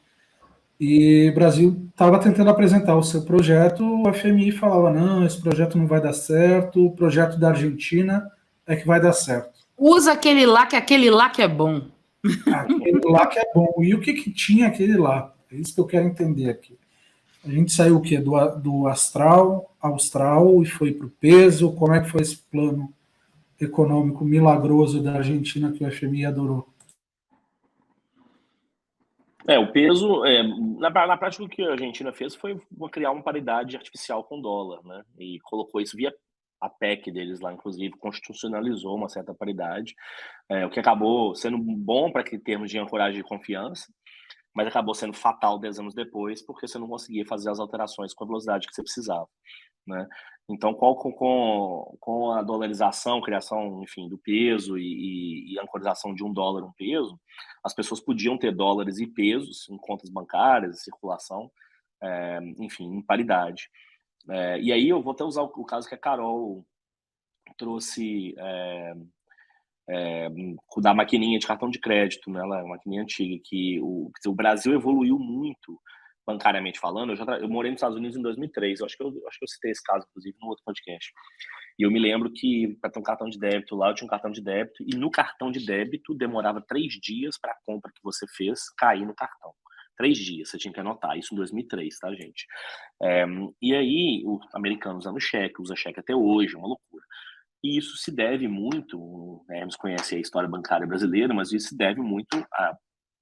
A: E o Brasil estava tentando apresentar o seu projeto, o FMI falava, não, esse projeto não vai dar certo, o projeto da Argentina é que vai dar certo.
C: Usa aquele lá que é bom.
A: Aquele lá que é bom. E o que tinha aquele lá? É isso que eu quero entender aqui. A gente saiu o quê? Do austral e foi para o peso. Como é que foi esse plano econômico milagroso da Argentina que o FMI adorou?
B: O peso, na prática o que a Argentina fez foi criar uma paridade artificial com o dólar, né? E colocou isso via a PEC deles lá, inclusive, constitucionalizou uma certa paridade, o que acabou sendo bom para termos de ancoragem de confiança, mas acabou sendo fatal 10 anos depois, porque você não conseguia fazer as alterações com a velocidade que você precisava, né? Então, com a dolarização, criação, enfim, do peso e ancorização de $1 um peso, as pessoas podiam ter dólares e pesos em contas bancárias, circulação, enfim, em paridade. E aí eu vou até usar o caso que a Carol trouxe da maquininha de cartão de crédito, né? Ela é uma maquininha antiga, que o Brasil evoluiu muito, bancariamente falando. Eu morei nos Estados Unidos em 2003, acho que eu citei esse caso, inclusive, no outro podcast. E eu me lembro que, para ter um cartão de débito lá, eu tinha um cartão de débito, e no cartão de débito demorava 3 dias para a compra que você fez cair no cartão. 3 dias, você tinha que anotar, isso em 2003, tá, gente? E aí, os americanos usam cheque, usa cheque até hoje, é uma loucura. E isso se deve muito, Hermes conhece a história bancária brasileira, mas isso se deve muito a,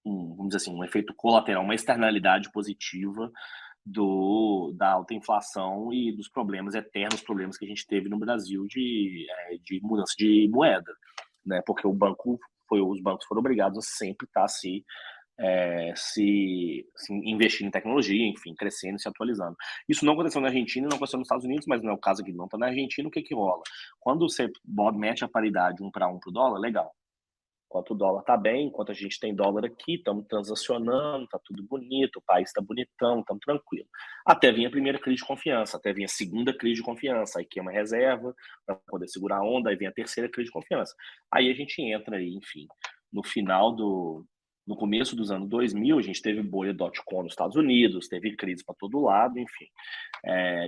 B: vamos dizer assim, um efeito colateral, uma externalidade positiva da alta inflação e dos eternos problemas que a gente teve no Brasil de mudança de moeda, né? Porque os bancos foram obrigados a sempre estar se investir em tecnologia, enfim, crescendo, se atualizando. Isso não aconteceu na Argentina, não aconteceu nos Estados Unidos, mas não é o caso aqui, não está na Argentina. O que rola? Quando você mete a paridade 1 para 1 para o dólar, legal. Enquanto o dólar está bem, enquanto a gente tem dólar aqui, estamos transacionando, está tudo bonito, o país está bonitão, estamos tranquilo. Até vir a primeira crise de confiança, até vir a segunda crise de confiança, aí queima reserva para poder segurar a onda, aí vem a terceira crise de confiança. Aí a gente entra aí, enfim, no começo dos anos 2000, a gente teve bolha .com nos Estados Unidos, teve crise para todo lado, enfim.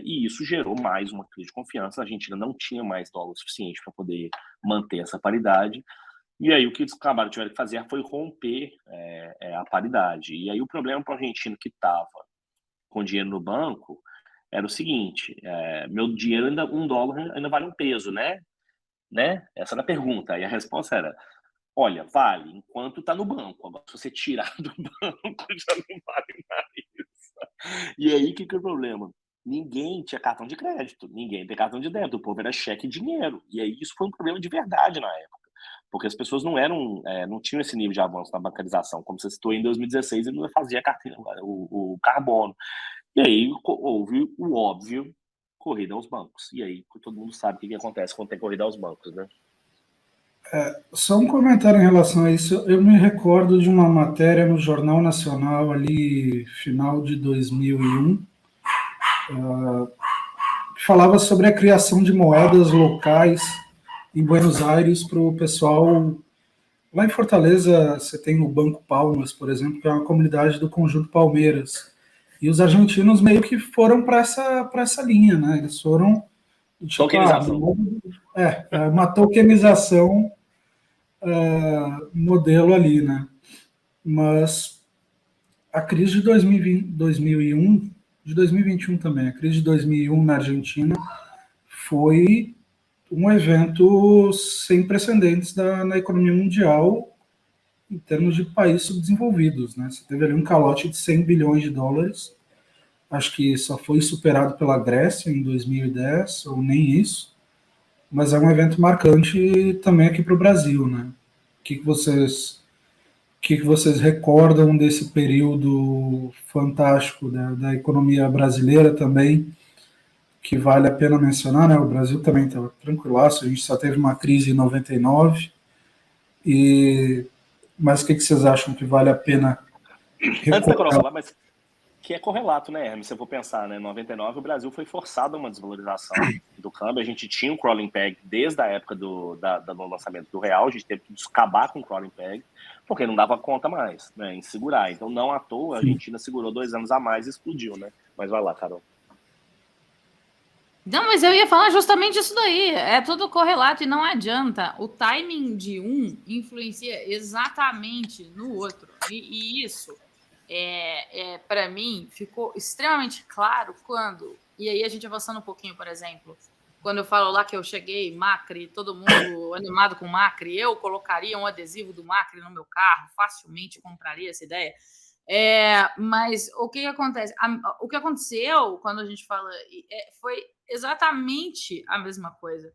B: E isso gerou mais uma crise de confiança. A Argentina não tinha mais dólar suficiente para poder manter essa paridade. E aí o que eles tiveram que fazer foi romper a paridade. E aí o problema para o argentino que estava com dinheiro no banco era o seguinte, meu dinheiro, $1 ainda vale um peso, né? Essa era a pergunta. E a resposta era, olha, vale enquanto está no banco. Agora, se você tirar do banco, já não vale mais. E aí, o que é o problema? Ninguém tinha cartão de crédito, ninguém tem cartão de débito. O povo era cheque e dinheiro. E aí, isso foi um problema de verdade na época. Porque as pessoas não tinham esse nível de avanço na bancarização. Como você citou, em 2016, ele não fazia o carbono. E aí, houve o óbvio, corrida aos bancos. E aí, todo mundo sabe o que acontece quando tem corrida aos bancos, né?
A: Só um comentário em relação a isso. Eu me recordo de uma matéria no Jornal Nacional ali, final de 2001, que falava sobre a criação de moedas locais em Buenos Aires para o pessoal. Lá em Fortaleza, você tem o Banco Palmas, por exemplo, que é uma comunidade do Conjunto Palmeiras. E os argentinos meio que foram para essa linha, né? Eles foram...
B: Tokenização.
A: Uma tokenização modelo ali, né? Mas a crise de 2001, de 2021 também, a crise de 2001 na Argentina foi um evento sem precedentes na economia mundial em termos de países subdesenvolvidos, né? Você teve ali um calote de 100 bilhões de dólares, acho que só foi superado pela Grécia em 2010, ou nem isso, mas é um evento marcante também aqui para o Brasil, né? O que vocês que vocês recordam desse período fantástico da economia brasileira também, que vale a pena mencionar, né? O Brasil também estava tranquilaço, a gente só teve uma crise em 99, mas o que vocês acham que vale a pena
B: Antes da Carol
A: recordar?
B: falar, mas que é correlato, né, Hermes? Se eu for pensar, né, em 99 o Brasil foi forçado a uma desvalorização do câmbio, a gente tinha o crawling peg desde a época do lançamento do real, a gente teve que acabar com o crawling peg, porque não dava conta mais, né, em segurar. Então, não à toa, a Argentina segurou 2 anos a mais e explodiu, né? Mas vai lá, Carol.
C: Não, mas eu ia falar justamente isso daí. É tudo correlato e não adianta. O timing de um influencia exatamente no outro. E isso, para mim, ficou extremamente claro quando... E aí a gente avançando um pouquinho, por exemplo, quando eu falo lá que eu cheguei, Macri, todo mundo animado com Macri, eu colocaria um adesivo do Macri no meu carro, facilmente compraria essa ideia. Mas o que acontece? O que aconteceu quando a gente fala foi exatamente a mesma coisa.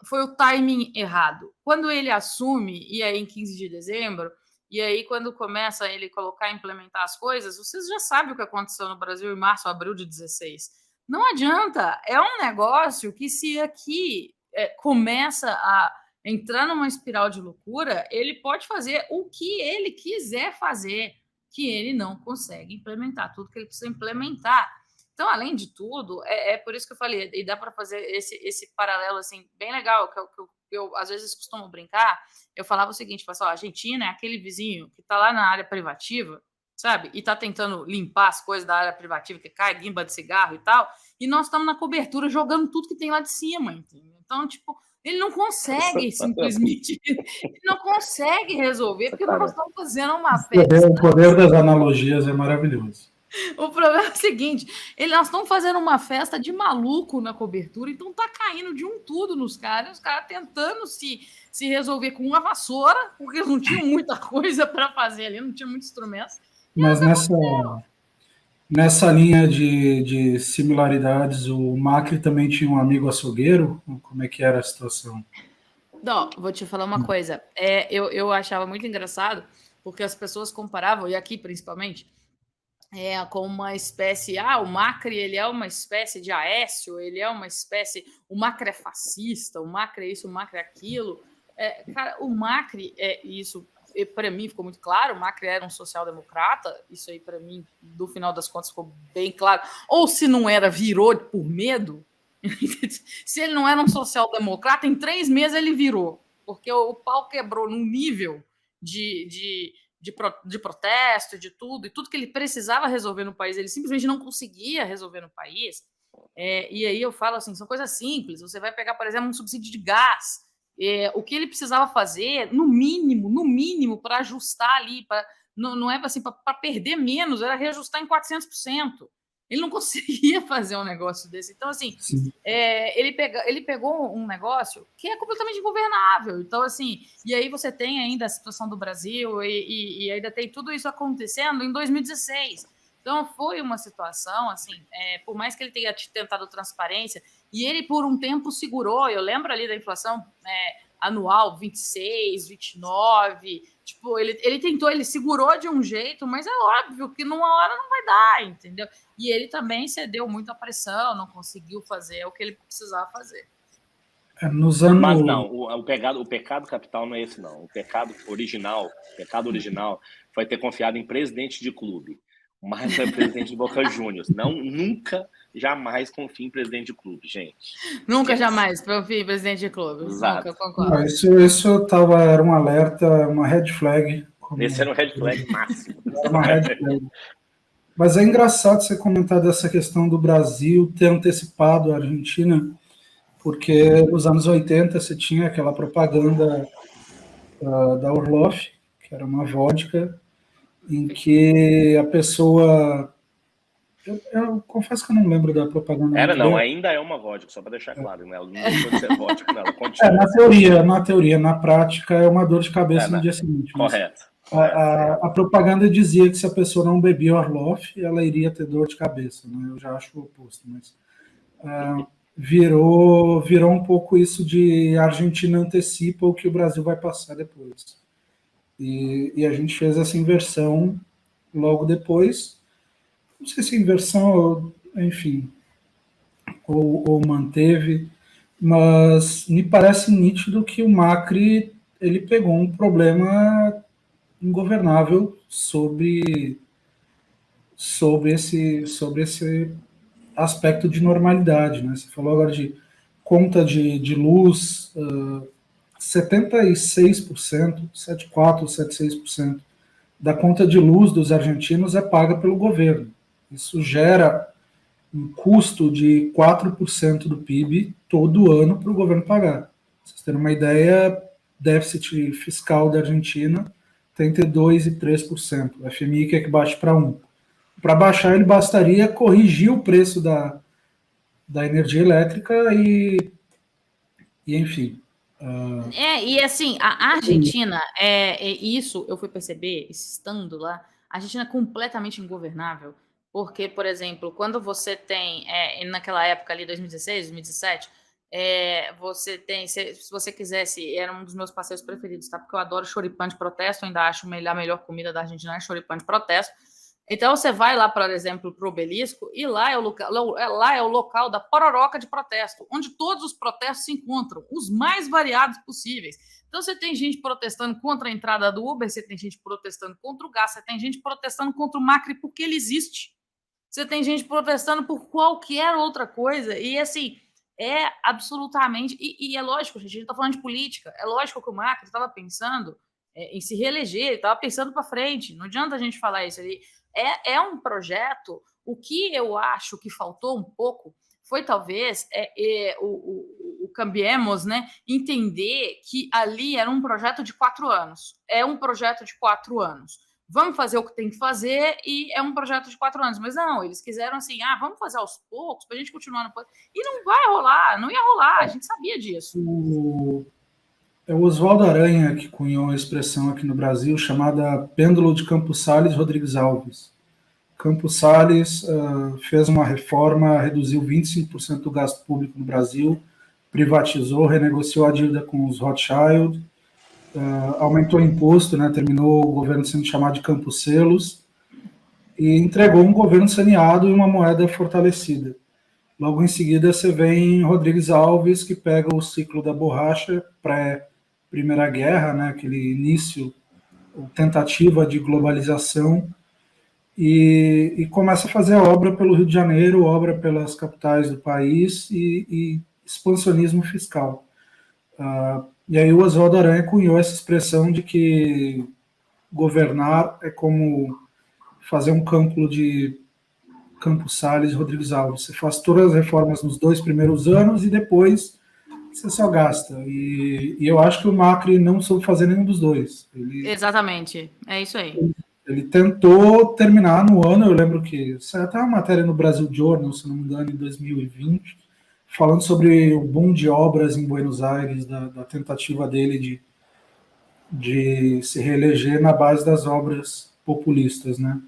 C: Foi o timing errado. Quando ele assume, e aí em 15 de dezembro, e aí quando começa ele colocar e implementar as coisas, vocês já sabem o que aconteceu no Brasil em março, abril de 16. Não adianta. É um negócio que se aqui começa a entrar numa espiral de loucura, ele pode fazer o que ele quiser fazer, que ele não consegue implementar tudo que ele precisa implementar. Então, além de tudo, é por isso que eu falei, e dá para fazer esse paralelo assim, bem legal, que eu às vezes costumo brincar. Eu falava o seguinte, pessoal, a Argentina é aquele vizinho que está lá na área privativa, sabe? E está tentando limpar as coisas da área privativa, que cai guimba de cigarro e tal, e nós estamos na cobertura jogando tudo que tem lá de cima, entendeu? Então, tipo, ele não consegue simplesmente, ele não consegue resolver, porque nós estamos fazendo uma festa.
A: O poder das analogias é maravilhoso.
C: O problema é o seguinte, nós estamos fazendo uma festa de maluco na cobertura, então tá caindo de um tudo nos caras, os caras tentando se resolver com uma vassoura, porque eles não tinham muita coisa para fazer ali, não tinha muito instrumento.
A: Mas nessa linha de similaridades, o Macri também tinha um amigo açougueiro? Como é que era a situação?
C: Não, vou te falar uma coisa, eu achava muito engraçado, porque as pessoas comparavam, e aqui principalmente, com uma espécie... o Macri, ele é uma espécie de Aécio, ele é uma espécie... O Macri é fascista, o Macri é isso, o Macri é aquilo. Cara, o Macri, isso para mim ficou muito claro, o Macri era um social-democrata, isso aí para mim, no final das contas, ficou bem claro. Ou se não era, virou por medo. Se ele não era um social-democrata, em 3 meses ele virou, porque o pau quebrou num nível de protesto, de tudo, e tudo que ele precisava resolver no país, ele simplesmente não conseguia resolver no país. E aí eu falo assim, são coisas simples. Você vai pegar, por exemplo, um subsídio de gás. O que ele precisava fazer, no mínimo, para ajustar ali, não é assim, para perder menos, era reajustar em 400%. Ele não conseguia fazer um negócio desse. Então, assim, ele pegou um negócio que é completamente ingovernável. Então, assim, e aí você tem ainda a situação do Brasil e ainda tem tudo isso acontecendo em 2016. Então, foi uma situação, assim, por mais que ele tenha tentado transparência, e ele, por um tempo, segurou. Eu lembro ali da inflação anual, 26, 29. Tipo, ele tentou, ele segurou de um jeito, mas é óbvio que numa hora não vai dar, entendeu? E ele também cedeu muito à pressão, não conseguiu fazer o que ele precisava fazer.
A: Nos anos...
B: Mas não, o pecado capital não é esse, não. O pecado original foi ter confiado em presidente de clube. Mas é presidente de Boca Juniors. Nunca, jamais confie em presidente de clube, gente.
C: Nunca, jamais confie em presidente de clube.
B: Exato.
C: Nunca, concordo.
A: Isso era um alerta, uma red flag.
B: Esse era um red flag máximo.
A: Era uma red flag. Mas é engraçado você comentar dessa questão do Brasil ter antecipado a Argentina, porque nos anos 80 você tinha aquela propaganda da Orloff, que era uma vodka, em que a pessoa... Eu confesso que eu não lembro da propaganda.
B: Ainda é uma vodka, só para deixar claro, né? Ela não deixou de ser vodka, ela continua.
A: Na teoria, na prática é uma dor de cabeça no dia seguinte.
B: Correto.
A: A propaganda dizia que se a pessoa não bebia Orloff, ela iria ter dor de cabeça, né? Eu já acho o oposto, mas virou um pouco isso de a Argentina antecipa o que o Brasil vai passar depois. E a gente fez essa inversão logo depois. Não sei se inversão, enfim, ou manteve, mas me parece nítido que o Macri ele pegou um problema ingovernável sobre esse aspecto de normalidade, né? Você falou agora de conta de luz, 76%, 74%, 76% da conta de luz dos argentinos é paga pelo governo. Isso gera um custo de 4% do PIB todo ano para o governo pagar. Pra vocês terem uma ideia, déficit fiscal da Argentina tem entre 2% e 3%. O FMI quer que baixe para 1%. Para baixar, ele bastaria corrigir o preço da energia elétrica enfim.
C: E assim, a Argentina, isso eu fui perceber, estando lá, a Argentina é completamente ingovernável, porque, por exemplo, quando você tem, naquela época ali, 2016, 2017, você tem, se você quisesse, era um dos meus passeios preferidos, tá? Porque eu adoro choripã de protesto, ainda acho a melhor comida da Argentina é choripã de protesto. Então você vai lá, por exemplo, para o Obelisco, e lá é o local da pororoca de protesto, onde todos os protestos se encontram, os mais variados possíveis. Então você tem gente protestando contra a entrada do Uber, você tem gente protestando contra o gás, você tem gente protestando contra o Macri porque ele existe. Você tem gente protestando por qualquer outra coisa, e assim, é absolutamente... E é lógico, gente, a gente está falando de política, é lógico que o Macri estava pensando em se reeleger, ele estava pensando para frente, não adianta a gente falar isso ali. É um projeto, o que eu acho que faltou um pouco foi talvez o Cambiemos, né, entender que ali era um projeto de 4 anos. É um projeto de 4 anos. Vamos fazer o que tem que fazer e é um projeto de 4 anos. Mas não, eles quiseram assim, vamos fazer aos poucos para a gente continuar no... E não vai rolar, não ia rolar, a gente sabia disso.
A: É o Oswaldo Aranha que cunhou a expressão aqui no Brasil chamada pêndulo de Campos Salles Rodrigues Alves. Campos Salles fez uma reforma, reduziu 25% do gasto público no Brasil, privatizou, renegociou a dívida com os Rothschild, aumentou o imposto, né, terminou o governo sendo chamado de Campos Selos, e entregou um governo saneado e uma moeda fortalecida. Logo em seguida, você vem Rodrigues Alves, que pega o ciclo da borracha pré-Primeira Guerra, né, aquele início, tentativa de globalização, e começa a fazer obra pelo Rio de Janeiro, obra pelas capitais do país e expansionismo fiscal. E aí o Oswaldo Aranha cunhou essa expressão de que governar é como fazer um campo de Campos Salles e Rodrigues Alves. Você faz todas as reformas nos 2 primeiros anos e depois você só gasta. E eu acho que o Macri não soube fazer nenhum dos dois.
C: Exatamente, é isso aí.
A: Ele tentou terminar no ano, eu lembro que saiu até uma matéria no Brasil Journal, se não me engano, em 2020, falando sobre o boom de obras em Buenos Aires, da tentativa dele de se reeleger na base das obras populistas, né?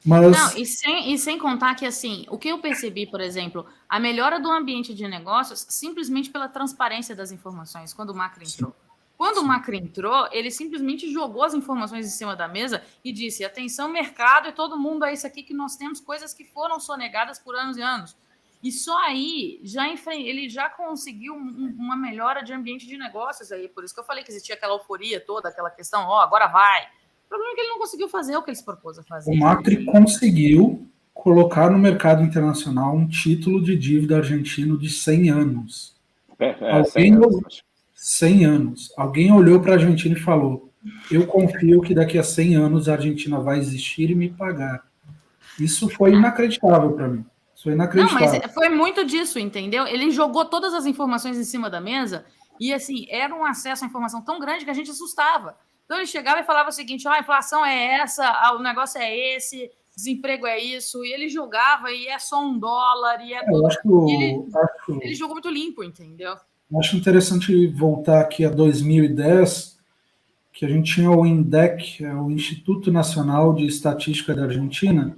A: Mas...
C: Não, e sem contar que, assim, o que eu percebi, por exemplo, a melhora do ambiente de negócios simplesmente pela transparência das informações, quando o Macri entrou. Quando o Macri entrou, ele simplesmente jogou as informações em cima da mesa e disse, atenção mercado e todo mundo, é isso aqui que nós temos coisas que foram sonegadas por anos e anos. E só aí, ele já conseguiu uma melhora de ambiente de negócios aí, por isso que eu falei que existia aquela euforia toda, aquela questão, agora vai. O problema é que ele não conseguiu fazer o que ele se propôs a fazer.
A: O Macri conseguiu colocar no mercado internacional um título de dívida argentino de 100 anos. 100 anos. Alguém olhou para a Argentina e falou, eu confio que daqui a 100 anos a Argentina vai existir e me pagar. Isso foi inacreditável para mim. Isso foi inacreditável.
C: Não, mas foi muito disso, entendeu? Ele jogou todas as informações em cima da mesa e, assim, era um acesso à informação tão grande que a gente assustava. Então ele chegava e falava o seguinte, a inflação é essa, o negócio é esse, desemprego é isso, e ele jogava e é só $1, e é tudo. Ele jogou muito limpo, entendeu?
A: Acho interessante voltar aqui a 2010, que a gente tinha o INDEC, o Instituto Nacional de Estatística da Argentina,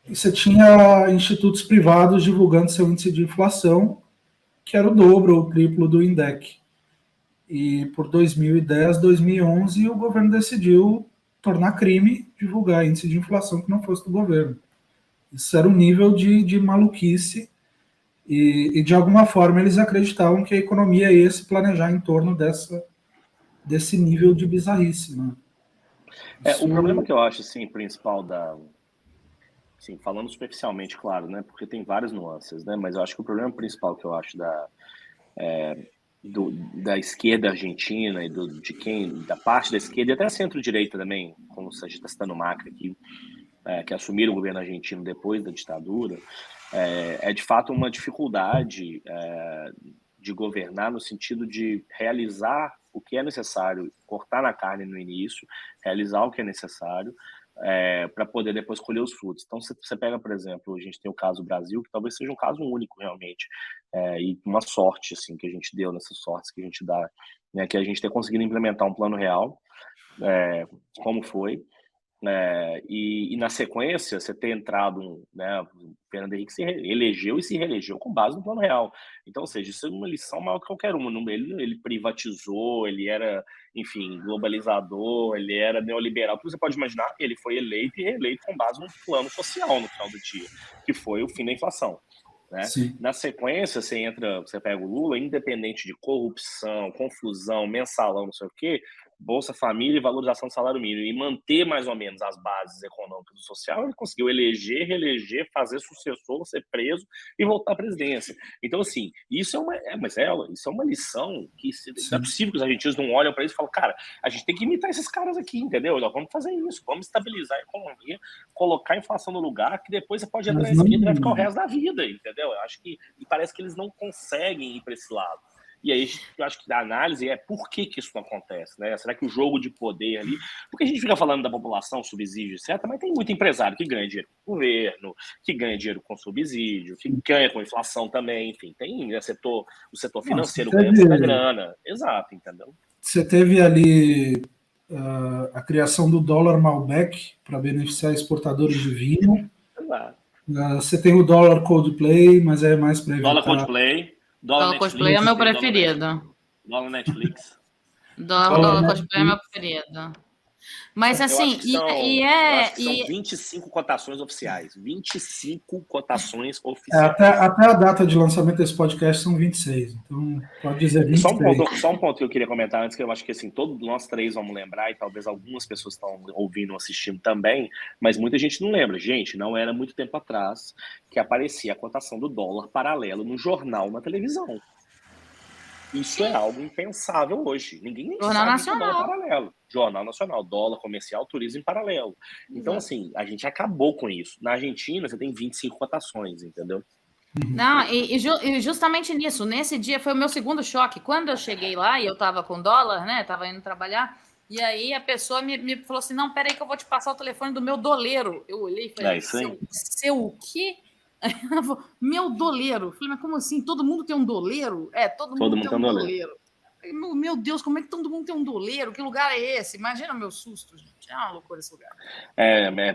A: e você tinha institutos privados divulgando seu índice de inflação, que era o dobro ou o triplo do INDEC. E por 2010, 2011, o governo decidiu tornar crime divulgar índice de inflação que não fosse do governo. Isso era um nível de maluquice e, de alguma forma, eles acreditavam que a economia ia se planejar em torno desse nível de bizarrice, né?
B: O problema que eu acho, assim, principal assim, falando superficialmente, claro, né, porque tem várias nuances, né, mas eu acho que o problema principal que eu acho da esquerda argentina e da parte da esquerda e até a centro-direita também, como a gente está citando o Macri aqui, que assumiram o governo argentino depois da ditadura, é de fato uma dificuldade de governar no sentido de realizar o que é necessário, cortar na carne no início, realizar o que é necessário, para poder depois colher os frutos. Então, você pega, por exemplo, a gente tem o caso do Brasil, que talvez seja um caso único realmente, e uma sorte assim, que a gente deu nessas sortes que a gente dá, né, que a gente ter conseguido implementar um plano real, como foi, e na sequência você ter entrado, né, o Fernando Henrique se elegeu e se reelegeu com base no plano real. Então, ou seja, isso é uma lição maior que qualquer uma. Ele privatizou, ele era, enfim, globalizador, ele era neoliberal, tudo você pode imaginar. Ele foi eleito e reeleito com base num plano social no final do dia, que foi o fim da inflação. Né? Na sequência, você pega o Lula, independente de corrupção, confusão, mensalão, não sei o quê, Bolsa Família e valorização do salário mínimo, e manter mais ou menos as bases econômicas do social, ele conseguiu eleger, reeleger, fazer sucessor, ser preso e voltar à presidência. Então, assim, isso é uma lição que não é possível que os argentinos não olham para isso e falam, cara, a gente tem que imitar esses caras aqui, entendeu? Nós vamos fazer isso, vamos estabilizar a economia, colocar a inflação no lugar, que depois você pode entrar na esquerda e vai ficar o resto da vida, entendeu? Eu acho que parece que eles não conseguem ir para esse lado. E aí eu acho que a análise é por que isso não acontece, né? Será que o jogo de poder ali... Porque a gente fica falando da população, subsídio, etc., mas tem muito empresário que ganha dinheiro com o governo, que ganha dinheiro com subsídio, que ganha com inflação também, enfim, tem, né, o setor financeiro ganha muita grana. Exato, entendeu?
A: Você teve ali a criação do dólar Malbec para beneficiar exportadores de vinho.
B: Exato.
A: Você tem o dólar Coldplay, mas é mais para evitar...
B: Dólar Coldplay.
C: Dólar Cosplay é meu preferido.
B: Dólar Netflix.
C: Dólar Cosplay é meu preferido. Mas assim,
B: são 25 cotações oficiais. 25 cotações oficiais.
A: Até a data de lançamento desse podcast são 26. Então, pode dizer 26.
B: Só um ponto que eu queria comentar antes, que eu acho que assim, todos nós três vamos lembrar, e talvez algumas pessoas estão ouvindo, assistindo também, mas muita gente não lembra. Gente, não era muito tempo atrás que aparecia a cotação do dólar paralelo no jornal, na televisão. Isso é algo impensável hoje. Ninguém nem
C: Jornal
B: sabe
C: Nacional.
B: que é dólar paralelo. Jornal Nacional, dólar comercial, turismo em paralelo. Então, assim, a gente acabou com isso. Na Argentina, você tem 25 cotações, entendeu?
C: Não, e justamente nisso, nesse dia foi o meu segundo choque. Quando eu cheguei lá e eu estava com dólar, né? Estava indo trabalhar, e aí a pessoa me falou assim: não, peraí, que eu vou te passar o telefone do meu doleiro. Eu olhei e falei: seu o quê? Meu doleiro. Falei, mas como assim? Todo mundo tem um doleiro? Todo mundo tem um doleiro. Meu Deus, como é que todo mundo tem um doleiro? Que lugar é esse? Imagina o meu susto, gente. É uma loucura esse lugar.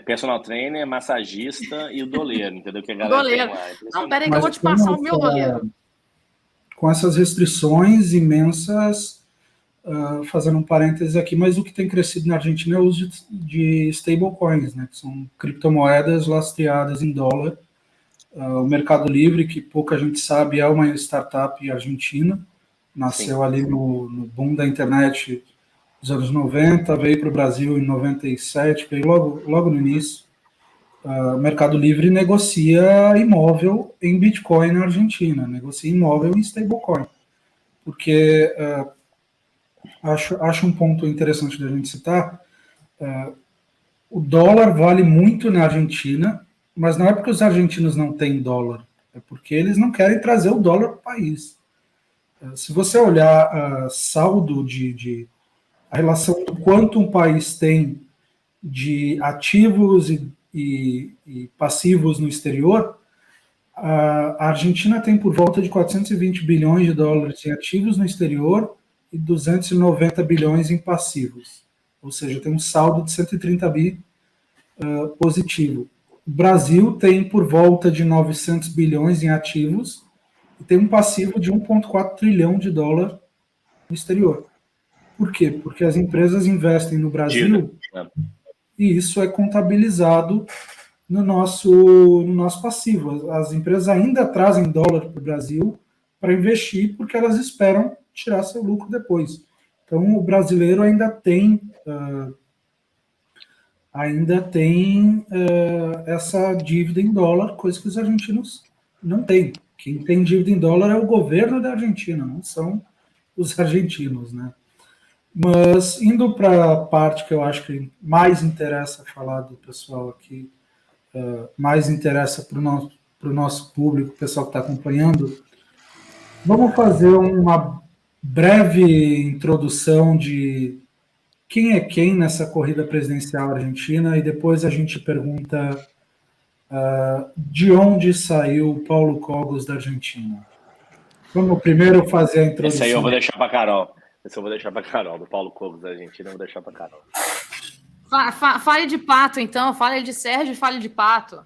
B: Personal trainer, massagista e o doleiro, entendeu? Que a galera
C: doleiro. Não, peraí que eu vou te passar o meu doleiro.
A: Com essas restrições imensas, fazendo um parênteses aqui, mas o que tem crescido na Argentina é o uso de stablecoins, né? Que são criptomoedas lastreadas em dólar. O Mercado Livre, que pouca gente sabe, é uma startup argentina, nasceu ali no boom da internet dos anos 90, veio para o Brasil em 97, veio logo no início. O Mercado Livre negocia imóvel em Bitcoin na Argentina, negocia imóvel em stablecoin, porque acho um ponto interessante da gente citar, o dólar vale muito na Argentina, mas não é porque os argentinos não têm dólar, é porque eles não querem trazer o dólar para o país. Se você olhar saldo a relação do quanto um país tem de ativos e passivos no exterior, a Argentina tem por volta de 420 bilhões de dólares em ativos no exterior e 290 bilhões em passivos. Ou seja, tem um saldo de 130 bi positivo. O Brasil tem por volta de 900 bilhões em ativos e tem um passivo de 1,4 trilhão de dólar no exterior. Por quê? Porque as empresas investem no Brasil e isso é contabilizado no nosso passivo. As empresas ainda trazem dólar para o Brasil para investir porque elas esperam tirar seu lucro depois. Então, o brasileiro ainda tem essa dívida em dólar, coisa que os argentinos não têm. Quem tem dívida em dólar é o governo da Argentina, não são os argentinos, né? Mas indo para a parte que eu acho que mais interessa falar do pessoal aqui, mais interessa para o nosso público, o pessoal que está acompanhando, vamos fazer uma breve introdução de quem é quem nessa corrida presidencial argentina e depois a gente pergunta de onde saiu Paulo Cogos da Argentina. Vamos primeiro fazer a introdução.
B: Esse aí eu vou deixar para Carol. Do Paulo Cogos da Argentina, eu vou deixar para Carol.
C: Fale de Pato, então. Fale de Sérgio e fale de Pato.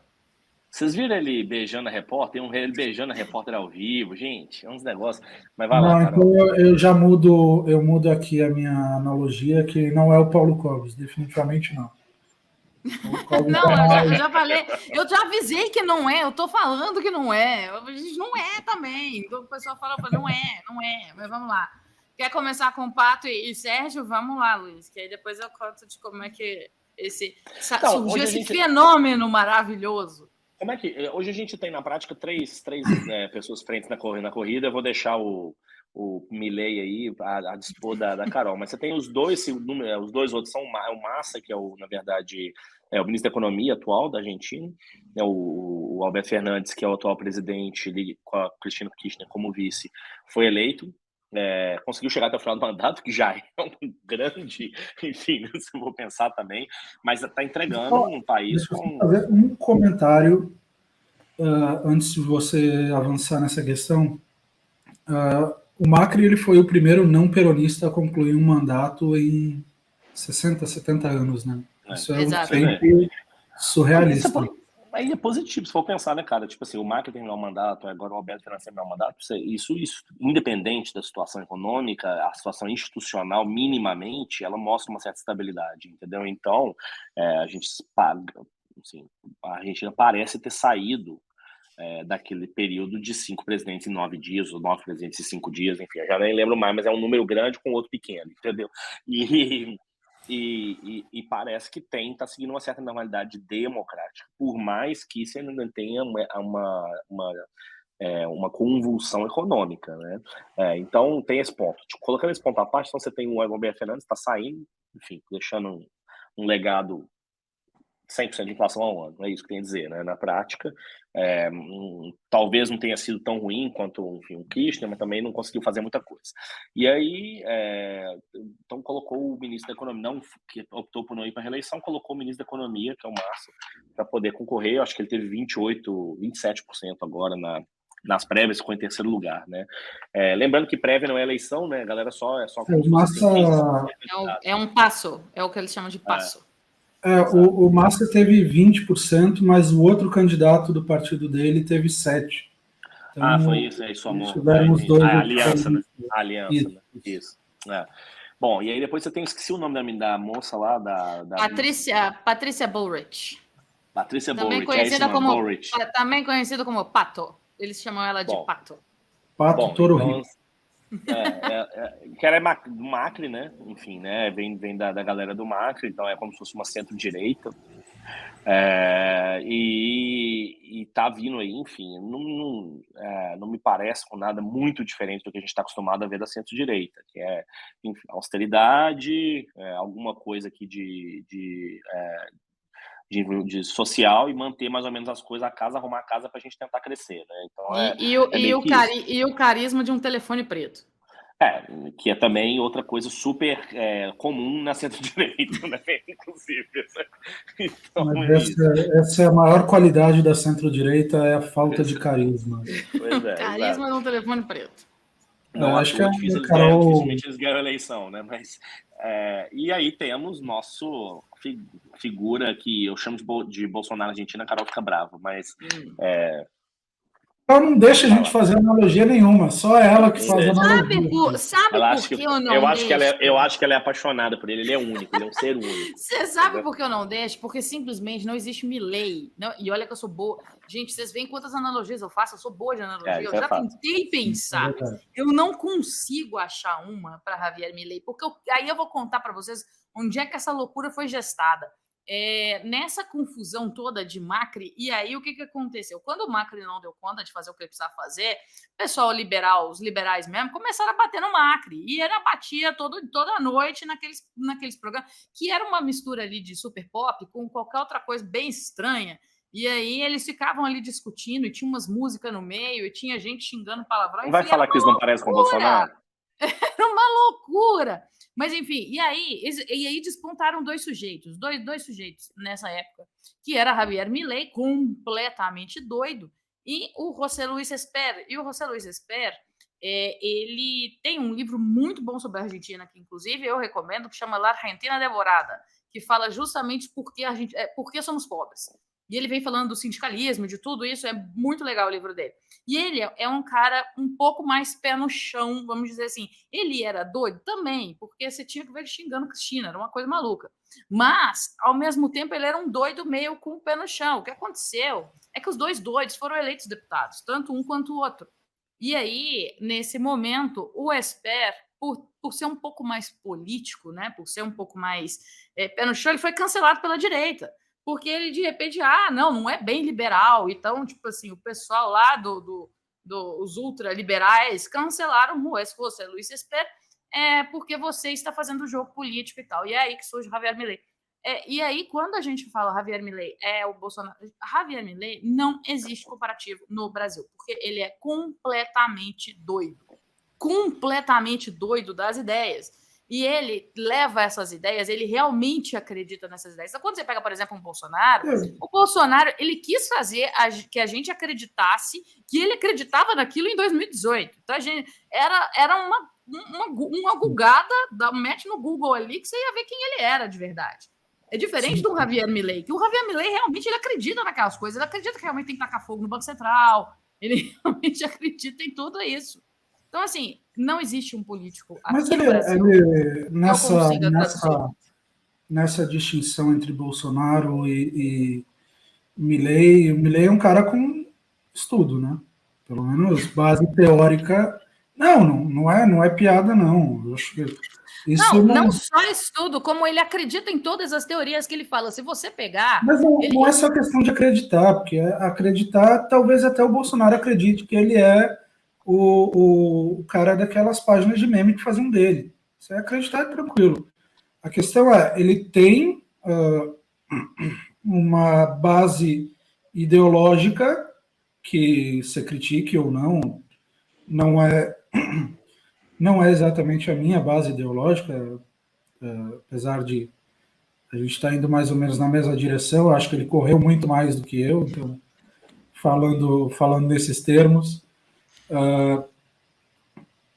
B: Vocês viram ele beijando a repórter? Ele beijando a repórter ao vivo, gente. É uns negócios. Mas
A: vai lá, Carol. Então eu já mudo aqui a minha analogia, que não é o Paulo Cogos, definitivamente não.
C: Não, eu já falei, eu já avisei que não é, eu tô falando que não é. A gente não é também. Então o pessoal fala, não é, mas vamos lá. Quer começar com Pato e Sérgio? Vamos lá, Luiz, que aí depois eu conto de como é que surgiu esse fenômeno maravilhoso.
B: Como é que hoje a gente tem na prática três pessoas frentes na corrida. Eu vou deixar o Milei aí a dispor da Carol, mas você tem os dois outros são o Massa, que é na verdade o ministro da Economia atual da Argentina, o Alberto Fernandes, que é o atual presidente, com a Cristina Kirchner como vice, foi eleito. Conseguiu chegar até o final do mandato, que já é um grande, enfim, se eu vou pensar também, mas está entregando um país com...
A: fazer um comentário antes de você avançar nessa questão. O Macri ele foi o primeiro não peronista a concluir um mandato em 60, 70 anos, né? Isso é um feito surrealista.
B: Aí é positivo, se for pensar, né, cara? Tipo assim, o Macri terminou o mandato, agora o Alberto Fernandes terminou o mandato, isso, independente da situação econômica, a situação institucional, minimamente, ela mostra uma certa estabilidade, entendeu? Então, a Argentina parece ter saído daquele período de 5 presidentes em 9 dias, ou 9 presidentes em 5 dias, enfim, eu já nem lembro mais, mas é um número grande com outro pequeno, entendeu? E parece que está seguindo uma certa normalidade democrática, por mais que isso ainda tenha uma convulsão econômica, né? Então tem esse ponto. Colocando esse ponto à parte, então você tem o Alberto Fernandes está saindo, enfim, deixando um legado 100% de inflação ao ano, é isso que tem a dizer, né? Na prática, talvez não tenha sido tão ruim quanto, enfim, o Kirchner, mas também não conseguiu fazer muita coisa. E aí, então colocou o ministro da Economia, que optou por não ir para a reeleição, colocou o ministro da Economia, que é o Massa, para poder concorrer. Eu acho que ele teve 27% agora nas prévias, ficou em terceiro lugar, né? Lembrando que prévia não é eleição, né? A galera só
A: o Massa
C: é um passo, é o que eles chamam de passo.
A: O Massa teve 20%, mas o outro candidato do partido dele teve 7%.
B: Então, foi isso, aí somou.
A: Tiveram os dois.
B: A aliança, né? A aliança, isso. Bom, e aí depois você tem, esqueci o nome da moça lá, da
C: Patrícia Bullrich.
B: Patrícia
C: também
B: Bullrich,
C: também conhecida como Pato. Eles chamam ela de Pato.
A: Pato Toro Rico.
B: Que ela é do Macri, né? Enfim, né? Vem da galera do Macri, então é como se fosse uma centro-direita. E tá vindo aí, enfim, não me parece com nada muito diferente do que a gente está acostumado a ver da centro-direita, que é, enfim, austeridade, alguma coisa aqui de social e manter mais ou menos as coisas, arrumar a casa para a gente tentar crescer, né? Então,
C: o carisma de um telefone preto.
B: Que é também outra coisa super comum na centro-direita, né? Inclusive. Então,
A: mas essa é a maior qualidade da centro-direita, é a falta de carisma.
B: Pois
C: carisma de um telefone preto.
B: Não, acho que dificilmente eles ganham a eleição, né? Mas, e aí temos nosso figura que eu chamo de Bolsonaro Argentina, a Carol fica brava, mas
A: Ela não deixa a gente fazer analogia nenhuma, só ela que faz analogia.
C: Sabe por que eu não deixo?
B: Eu acho que ela é apaixonada por ele, ele é único, ele é um ser único.
C: Você sabe por que eu não deixo? Porque simplesmente não existe Milley. E olha que eu sou boa. Gente, vocês veem quantas analogias eu faço, eu sou boa de analogia. Eu já tentei pensar. Eu não consigo achar uma para Javier Milei, porque aí eu vou contar para vocês onde é que essa loucura foi gestada. Nessa confusão toda de Macri, e aí o que aconteceu? Quando o Macri não deu conta de fazer o que ele precisava fazer, o pessoal liberal, os liberais mesmo, começaram a bater no Macri, e ele batia toda noite naqueles programas, que era uma mistura ali de super pop com qualquer outra coisa bem estranha, e aí eles ficavam ali discutindo, e tinha umas músicas no meio, e tinha gente xingando palavrão.
B: Não vai falar que isso não parece com o Bolsonaro?
C: Era uma loucura. Mas, enfim, e aí despontaram dois sujeitos nessa época, que era Javier Milei, completamente doido, e o José Luis Esper. E o José Luis Esper, ele tem um livro muito bom sobre a Argentina, que inclusive eu recomendo, que chama La Argentina Devorada, que fala justamente por que somos pobres. E ele vem falando do sindicalismo, de tudo isso, é muito legal o livro dele. E ele é um cara um pouco mais pé no chão, vamos dizer assim. Ele era doido também, porque você tinha que ver ele xingando Cristina, era uma coisa maluca. Mas, ao mesmo tempo, ele era um doido meio com o pé no chão. O que aconteceu é que os dois doidos foram eleitos deputados, tanto um quanto o outro. E aí, nesse momento, o Esper, por ser um pouco mais político, né, por ser um pouco mais pé no chão, ele foi cancelado pela direita. Porque ele, de repente, não é bem liberal. Então, tipo assim, o pessoal lá dos ultraliberais cancelaram o José Luis Esper porque você está fazendo jogo político e tal. E é aí que surge Javier Milei. E aí, quando a gente fala Javier Milei o Bolsonaro, Javier Milei não existe comparativo no Brasil, porque ele é completamente doido das ideias. E ele leva essas ideias, ele realmente acredita nessas ideias. Então, quando você pega, por exemplo, o Bolsonaro, ele quis fazer que a gente acreditasse que ele acreditava naquilo em 2018. Então, a gente era uma gulgada, mete no Google ali, que você ia ver quem ele era de verdade. É diferente do Javier Milei, que o Javier Milei realmente ele acredita naquelas coisas, ele acredita que realmente tem que tacar fogo no Banco Central, ele realmente acredita em tudo isso. Então, assim, não existe um político aqui no Brasil
A: nessa distinção entre Bolsonaro e Milei. O Milei é um cara com estudo, né? Pelo menos base teórica. Não é piada, não. Eu acho que isso
C: não só estudo, como ele acredita em todas as teorias que ele fala. Se você pegar...
A: Mas não é só questão de acreditar, porque acreditar, talvez até o Bolsonaro acredite que ele é o cara daquelas páginas de meme que faziam dele. Você acreditar é tranquilo. A questão ele tem uma base ideológica que você critique ou não é exatamente a minha base ideológica, apesar de a gente estar indo mais ou menos na mesma direção. Eu acho que ele correu muito mais do que eu, então, falando nesses termos.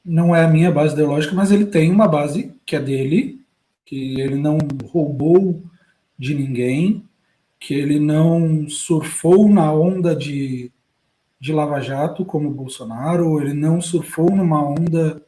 A: Não é a minha base ideológica, mas ele tem uma base que é dele, que ele não roubou de ninguém, que ele não surfou na onda de Lava Jato como o Bolsonaro, ele não surfou numa onda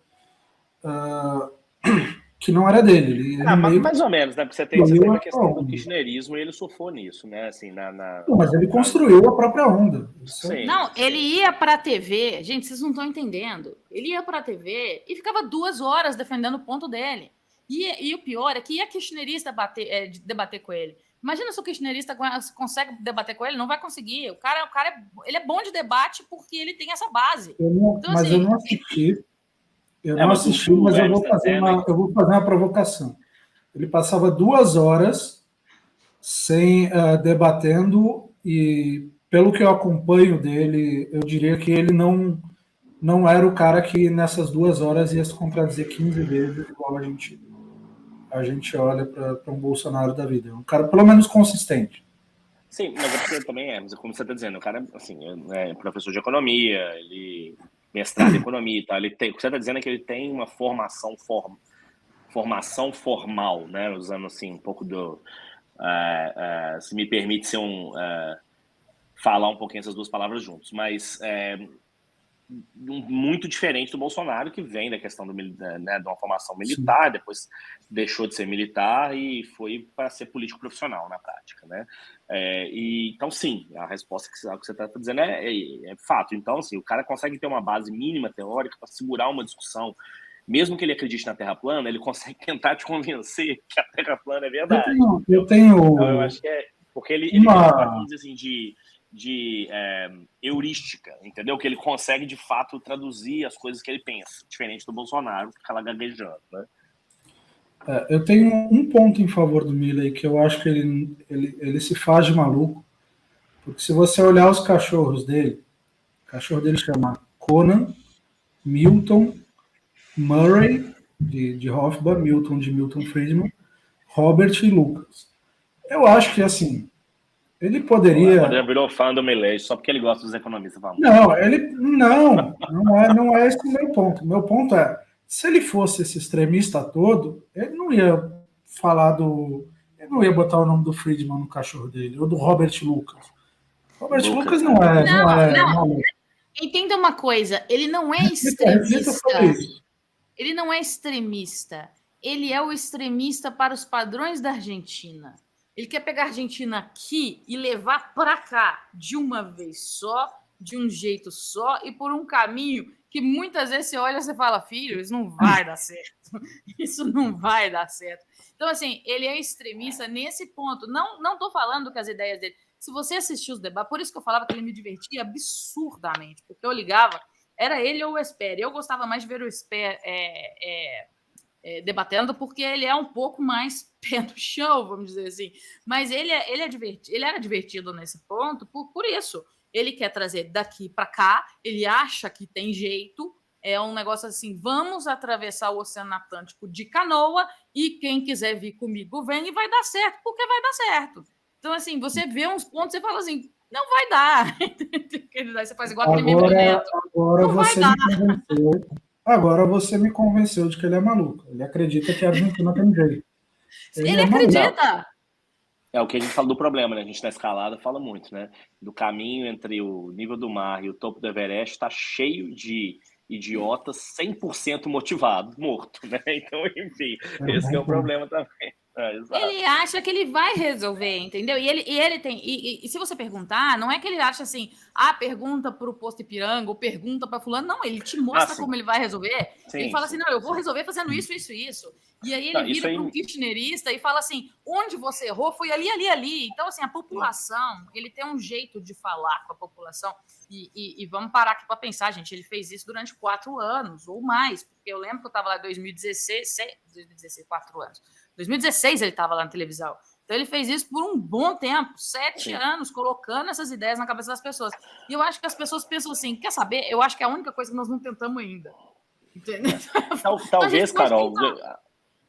A: que não era dele.
B: Mais ou menos, né? Porque você tem a questão do kirchnerismo e ele surfou nisso, né? Assim,
A: mas ele construiu a própria onda.
C: Sim, ele ia para a TV, gente, vocês não estão entendendo. Ele ia para a TV e ficava 2 horas defendendo o ponto dele. E o pior é que ia kirchnerista debater com ele. Imagina se o kirchnerista consegue debater com ele, não vai conseguir. O cara ele é bom de debate porque ele tem essa base.
A: Eu não assisti. Mas eu vou fazer uma provocação. Ele passava 2 horas debatendo, e pelo que eu acompanho dele, eu diria que ele não era o cara que nessas 2 horas ia se contradizer 15 vezes, igual a gente olha para um Bolsonaro da vida. É um cara pelo menos consistente.
B: Sim, mas você também como você está dizendo, o cara assim, é professor de economia, ele mestrado em economia e tal. O que você está dizendo é que ele tem uma formação formal, né? Usando assim um pouco do, se me permite ser falar um pouquinho essas duas palavras juntos, mas muito diferente do Bolsonaro, que vem da questão né, de uma formação militar, depois deixou de ser militar e foi para ser político profissional na prática, né? Então, sim, a resposta que você está dizendo é fato. Então, assim, o cara consegue ter uma base mínima teórica para segurar uma discussão, mesmo que ele acredite na Terra plana, ele consegue tentar te convencer que a Terra plana é verdade.
A: Eu tenho
B: então, eu acho que porque ele tem uma coisa assim de heurística, entendeu? Que ele consegue, de fato, traduzir as coisas que ele pensa, diferente do Bolsonaro, que fica lá gaguejando, né?
A: Eu tenho um ponto em favor do Milley, que eu acho que ele se faz de maluco, porque se você olhar os cachorros dele, o cachorro dele chama Conan, Milton, Murray, de Hofbauer, Milton de Milton Friedman, Robert e Lucas. Eu acho que, assim, ele poderia...
B: Ele virou fã do Milley só porque ele gosta dos economistas. Vamos.
A: Não é esse o meu ponto. Meu ponto é, se ele fosse esse extremista todo, ele não ia falar ele não ia botar o nome do Friedman no cachorro dele, ou do Robert Lucas. Robert Lucas não é.
C: Entenda uma coisa, ele não é extremista. Ele não é extremista. Ele é o extremista para os padrões da Argentina. Ele quer pegar a Argentina aqui e levar para cá de uma vez só, de um jeito só e por um caminho que muitas vezes você olha e você fala, filho, isso não vai dar certo. Isso não vai dar certo. Então, assim, ele é extremista nesse ponto. Não estou falando que as ideias dele... Se você assistiu os debates, por isso que eu falava que ele me divertia absurdamente, porque eu ligava, era ele ou o Esper. Eu gostava mais de ver o Esper debatendo, porque ele é um pouco mais pé no chão, vamos dizer assim. Mas ele era divertido nesse ponto por isso. Ele quer trazer daqui para cá, ele acha que tem jeito, é um negócio assim, vamos atravessar o Oceano Atlântico de canoa e quem quiser vir comigo vem e vai dar certo, porque vai dar certo. Então, assim, você vê uns pontos e fala assim, não vai dar. Você faz igual aquele meme do Neto.
A: Agora você me convenceu de que ele é maluco. Ele acredita que a Argentina tem jeito.
C: Ele acredita.
B: É o que a gente fala do problema, né? A gente na escalada fala muito, né? Do caminho entre o nível do mar e o topo do Everest está cheio de idiotas 100% motivados, morto, né? Então, enfim, esse é o problema também.
C: Ele acha que ele vai resolver, entendeu? E ele tem. E se você perguntar, não é que ele acha assim, pergunta para o Posto Ipiranga ou pergunta para fulano. Não, ele te mostra como ele vai resolver. Sim, ele fala assim, não, eu vou resolver fazendo isso, isso, isso. E aí ele vira para um kirchnerista e fala assim, onde você errou foi ali, ali, ali. Então, assim, a população, ele tem um jeito de falar com a população. E vamos parar aqui para pensar, gente, ele fez isso durante 4 anos ou mais, porque eu lembro que eu estava lá em 2016, 4 anos. 2016 ele estava lá na televisão. Então ele fez isso por um bom tempo, 7 anos, colocando essas ideias na cabeça das pessoas. E eu acho que as pessoas pensam assim, quer saber? Eu acho que é a única coisa que nós não tentamos ainda. Entendeu?
B: Talvez, Carol,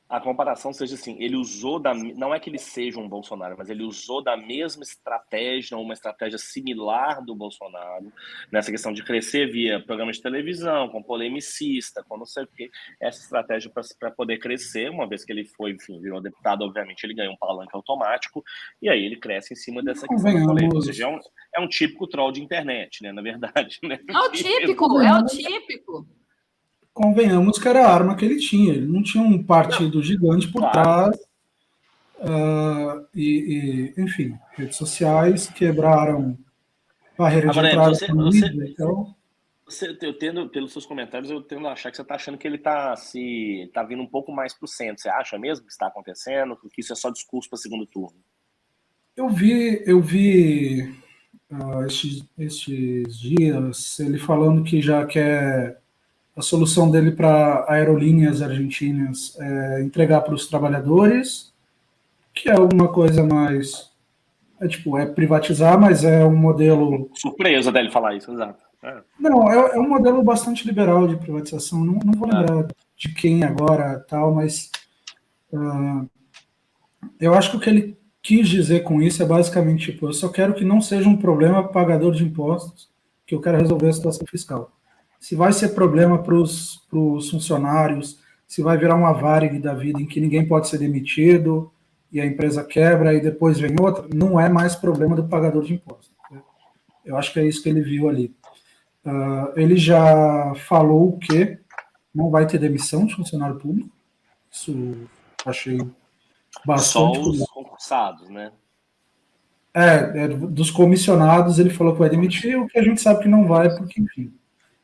B: a comparação seja assim, ele usou não é que ele seja um Bolsonaro, mas ele usou da mesma estratégia, uma estratégia similar do Bolsonaro, nessa questão de crescer via programa de televisão, com polemicista, com não sei o quê, essa estratégia para poder crescer, uma vez que ele foi, enfim, virou deputado, obviamente ele ganhou um palanque automático, e aí ele cresce em cima dessa questão da polêmica, ou seja, é um típico troll de internet, né, na verdade. Né?
C: É o típico.
A: Convenhamos que era a arma que ele tinha. Ele não tinha um partido gigante por trás. Enfim, redes sociais quebraram barreiras de entrada.
B: Eu tendo, pelos seus comentários, eu tendo a achar que você está achando que ele está vindo um pouco mais para o centro. Você acha mesmo que está acontecendo? Que isso é só discurso para segundo turno?
A: Eu vi estes dias ele falando que já quer... A solução dele para aerolíneas argentinas é entregar para os trabalhadores, que é alguma coisa mais... É privatizar, mas é um modelo...
B: Surpresa dele falar isso, exato.
A: Não, é um modelo bastante liberal de privatização. Não vou lembrar de quem agora, tal, mas... eu acho que o que ele quis dizer com isso é basicamente, eu só quero que não seja um problema pagador de impostos, que eu quero resolver a situação fiscal. Se vai ser problema para os funcionários, se vai virar uma Varig da vida em que ninguém pode ser demitido e a empresa quebra e depois vem outra, não é mais problema do pagador de impostos. Eu acho que é isso que ele viu ali. Ele já falou que não vai ter demissão de funcionário público. Isso achei
B: Só
A: bastante
B: os
A: curioso.
B: concursados, né?
A: Dos comissionados ele falou que vai demitir, o que a gente sabe que não vai, porque, enfim,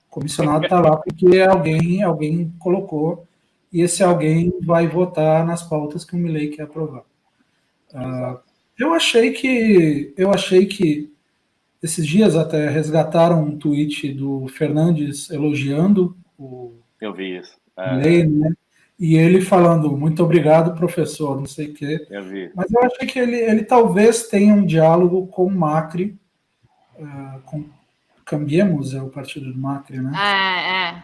A: o comissionado está lá porque alguém colocou, e esse alguém vai votar nas pautas que o Milei quer aprovar. Eu achei que esses dias até resgataram um tweet do Fernandes elogiando o
B: Eu vi isso.
A: Milei, né? E ele falando, muito obrigado, professor, não sei o quê.
B: Eu vi.
A: Mas eu achei que ele talvez tenha um diálogo com o Macri, com Cambiemos, é o partido do Macri, né?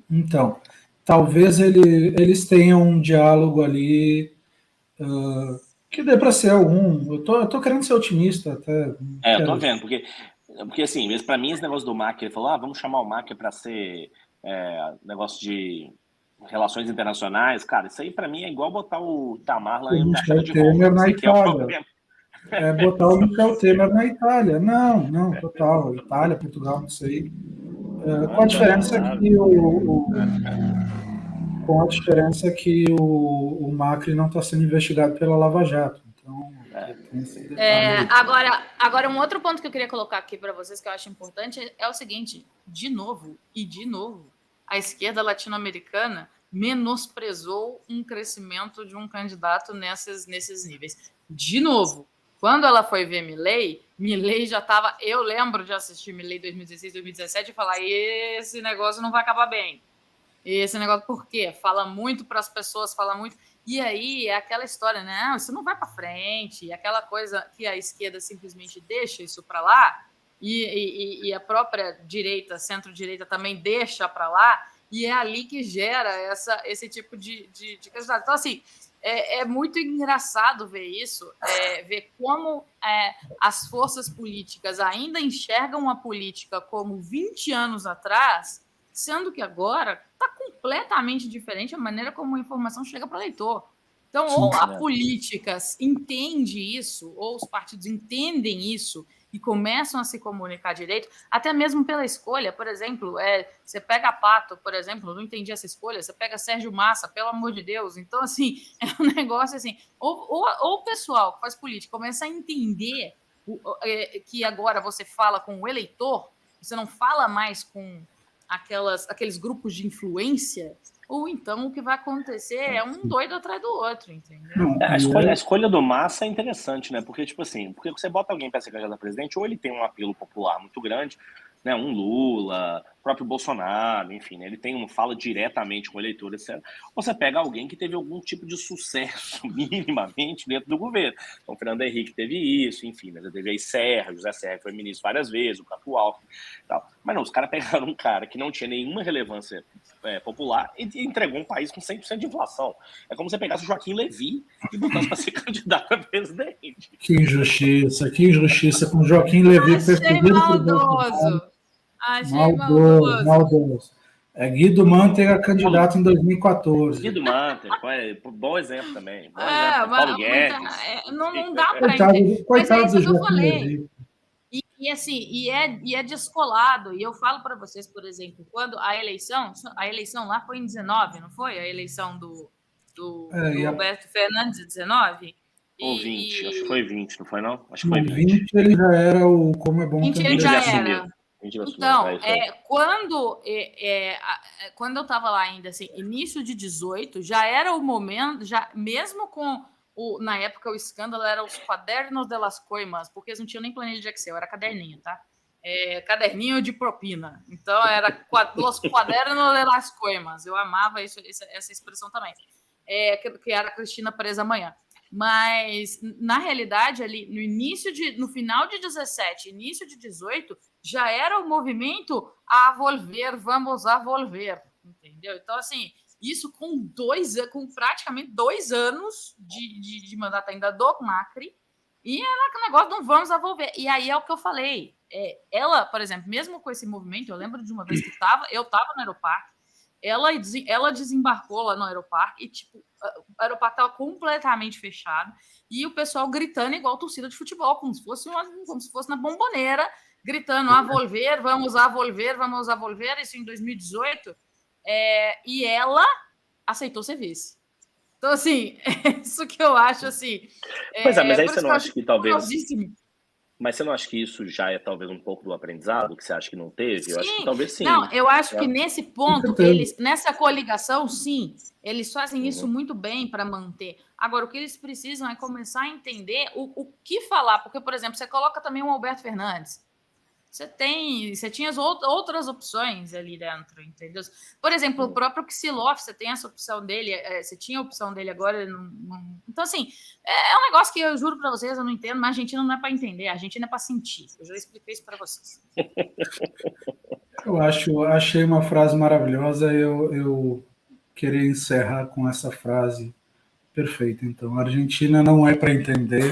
A: Então, talvez eles tenham um diálogo ali que dê para ser algum. Eu tô querendo ser otimista até.
B: Eu tô vendo, porque assim, mesmo para mim esse negócio do Macri, ele falou, vamos chamar o Macri para ser negócio de relações internacionais, cara, isso aí para mim é igual botar o Itamar lá na Chácara de Roma.
A: Temer na Itália. Botar o Michel Temer na Itália. Não, total. Itália, Portugal, não sei. Com a diferença que o Macri não está sendo investigado pela Lava Jato. Então,
C: agora, um outro ponto que eu queria colocar aqui para vocês que eu acho importante é o seguinte: de novo, a esquerda latino-americana menosprezou um crescimento de um candidato nesses níveis. De novo, quando ela foi ver Milei já estava... Eu lembro de assistir Milei 2016, 2017 e falar, esse negócio não vai acabar bem. Esse negócio, por quê? Fala muito para as pessoas, fala muito... E aí é aquela história, né? Isso não vai para frente. Aquela coisa que a esquerda simplesmente deixa isso para lá e a própria direita, centro-direita também deixa para lá, e é ali que gera esse tipo de resultado. Então, assim, é muito engraçado ver isso, ver como as forças políticas ainda enxergam a política como 20 anos atrás, sendo que agora está completamente diferente a maneira como a informação chega para o eleitor. Então, ou a política entende isso, ou os partidos entendem isso e começam a se comunicar direito, até mesmo pela escolha. Por exemplo, você pega Pato, por exemplo, não entendi essa escolha, você pega Sérgio Massa, pelo amor de Deus. Então, assim, é um negócio assim, ou o pessoal que faz política começa a entender que agora você fala com o eleitor, você não fala mais com aqueles grupos de influência, ou então o que vai acontecer é um doido atrás do outro, entendeu?
B: A escolha do Massa é interessante, né? Porque, tipo assim, porque você bota alguém para ser candidato a presidente, ou ele tem um apelo popular muito grande, né? Um Lula, o próprio Bolsonaro, enfim, né? Ele fala diretamente com o eleitor, etc. Ou você pega alguém que teve algum tipo de sucesso, minimamente, dentro do governo. Então, o Fernando Henrique teve isso, enfim, né? Teve aí José Serra foi ministro várias vezes, o próprio Alckmin e tal. Mas não, os caras pegaram um cara que não tinha nenhuma relevância popular e entregou um país com 100% de inflação. É como se você pegasse o Joaquim Levy e botasse para ser candidato a presidente.
A: Que injustiça com o Joaquim Levy perseguido por Bolsonaro.
C: Achei maldoso.
A: Guido Mantega candidato em 2014.
B: Guido Mantega, bom exemplo também. Bom exemplo. Paulo Guedes.
C: Não dá para entender. Mas é isso que eu falei. E é descolado. E eu falo para vocês, por exemplo, quando a eleição lá foi em 19, não foi? A eleição do Roberto Fernandes em 19?
B: Ou 20, acho que foi 20, não foi não? Acho que
A: foi
B: 20.
A: 20 ele já era o Como é Bom
C: 20 ele já era.
B: Então,
C: quando eu estava lá ainda, assim, início de 18, já era o momento, já mesmo com na época o escândalo era os Cadernos de las Coimas, porque eles não tinham nem planilha de Excel, era caderninho, tá? Caderninho de propina. Então era Los Cadernos de las Coimas. Eu amava essa expressão também. Que era a Cristina Presa Amanhã. Mas, na realidade, ali no final de 17, início de 18, já era o movimento a volver, vamos a volver, entendeu? Então, assim, isso com praticamente 2 anos de mandato ainda do Macri, e era aquele negócio de vamos a volver. E aí é o que eu falei. Ela, por exemplo, mesmo com esse movimento, eu lembro de uma vez que eu estava no Aeroparque, ela desembarcou lá no Aeroparque e, tipo, o aeroporto estava completamente fechado e o pessoal gritando igual torcida de futebol, como se fosse na Bombonera, gritando a volver, vamos a volver, isso em 2018, e ela aceitou ser vice. Então, assim, é isso que eu acho, assim...
B: Pois mas aí você não acha que talvez...
C: curiosíssimo.
B: Mas você não acha que isso já é talvez um pouco do aprendizado, que você acha que não teve?
C: Sim.
B: Eu acho que talvez sim.
C: Não, eu acho que nesse ponto, nessa coligação, sim, eles fazem isso muito bem para manter. Agora, o que eles precisam é começar a entender o que falar, porque, por exemplo, você coloca também o Alberto Fernandes. Você tinha as outras opções ali dentro, entendeu? Por exemplo, o próprio Kicillof, você tem essa opção dele, você tinha a opção dele agora. Então, assim, é um negócio que eu juro para vocês, eu não entendo, mas a Argentina não é para entender, a Argentina é para sentir. Eu já expliquei isso para vocês.
A: Achei uma frase maravilhosa, eu queria encerrar com essa frase perfeita. Então, a Argentina não é para entender,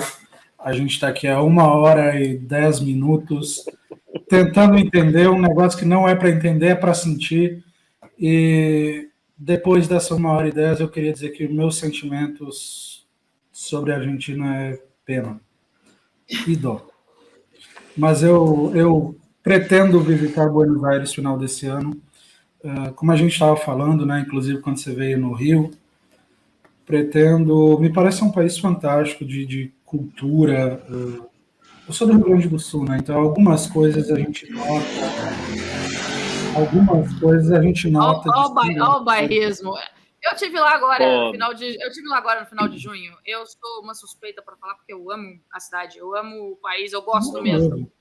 A: a gente está aqui há 1h10 tentando entender um negócio que não é para entender, é para sentir. E depois dessa 1h10, eu queria dizer que meus sentimentos sobre a Argentina é pena e dó. Mas eu pretendo visitar Buenos Aires no final desse ano. Como a gente estava falando, né, inclusive quando você veio no Rio, me parece um país fantástico de cultura. Eu sou do Rio Grande do Sul, né? Então algumas coisas a gente nota.
C: Olha o bairrismo. Eu tive lá agora no final de junho. Eu sou uma suspeita para falar porque eu amo a cidade, eu amo o país, eu gosto mesmo.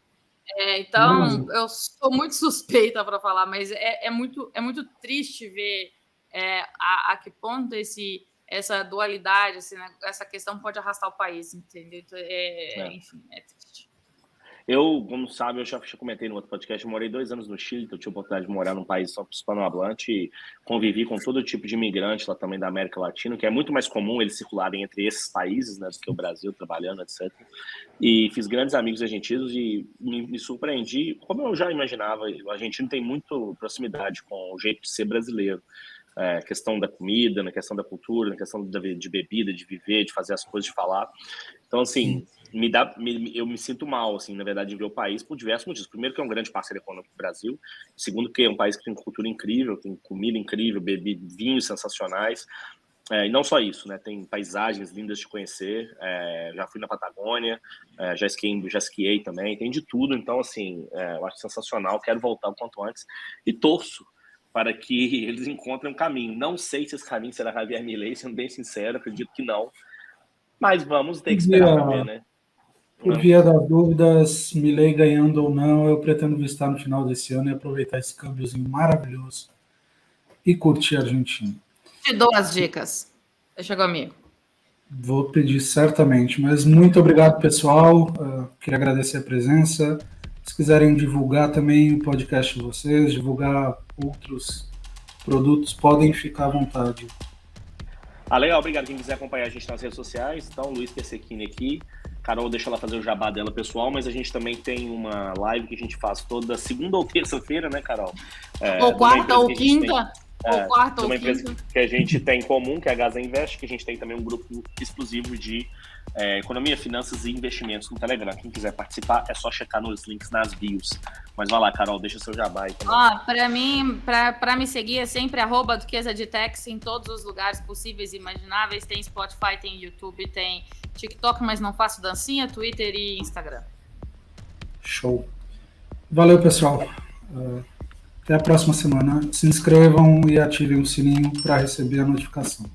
C: Então eu sou muito suspeita para falar, mas é muito triste ver a que ponto essa dualidade, assim, né? Essa questão pode arrastar o país, entendeu? Então, enfim, é triste.
B: Eu, como sabe, eu já comentei no outro podcast, eu morei 2 anos no Chile, então eu tive a oportunidade de morar num país só hispanohablante e convivi com todo tipo de imigrante lá também da América Latina, que é muito mais comum eles circularem entre esses países, né, do que o Brasil, trabalhando, etc. E fiz grandes amigos argentinos e me surpreendi, como eu já imaginava, o argentino tem muito proximidade com o jeito de ser brasileiro. Questão da comida, na questão da cultura, na questão de bebida, de viver, de fazer as coisas, de falar. Então, assim, eu me sinto mal, assim, na verdade, de ver o país por diversos motivos. Primeiro, que é um grande parceiro econômico do Brasil. Segundo, que é um país que tem cultura incrível, tem comida incrível, vinhos sensacionais. E não só isso, né? Tem paisagens lindas de conhecer. Já fui na Patagônia, já esquiei também. Tem de tudo. Então, assim, eu acho sensacional. Quero voltar o quanto antes. E torço para que eles encontrem um caminho. Não sei se esse caminho será Javier Milei, sendo bem sincero, acredito que não. Mas vamos ter que esperar para ver, né?
A: Por via das dúvidas, Milei ganhando ou não, eu pretendo visitar no final desse ano e aproveitar esse câmbiozinho maravilhoso e curtir a Argentina.
C: Te dou as dicas. Deixa comigo.
A: Vou pedir certamente, mas muito obrigado, pessoal. Queria agradecer a presença. Se quiserem divulgar também o podcast de vocês, divulgar outros produtos, podem ficar à vontade.
B: Legal, obrigado. Quem quiser acompanhar a gente nas redes sociais, então, Luiz Persequini aqui. Carol, deixa ela fazer o jabá dela pessoal, mas a gente também tem uma live que a gente faz toda segunda ou terça-feira, né, Carol?
C: Ou quarta ou quinta.
B: Uma empresa que a gente tem em comum, que é a Gaza Invest, que a gente tem também um grupo exclusivo de economia, finanças e investimentos no Telegram. Quem quiser participar, é só checar nos links nas bios. Mas vai lá, Carol, deixa o seu jabá aí também.
C: Para mim, para me seguir é sempre @duquesaditex em todos os lugares possíveis e imagináveis. Tem Spotify, tem YouTube, tem TikTok, mas não faço dancinha, Twitter e Instagram.
A: Show. Valeu, pessoal. Até a próxima semana. Se inscrevam e ativem o sininho para receber a notificação.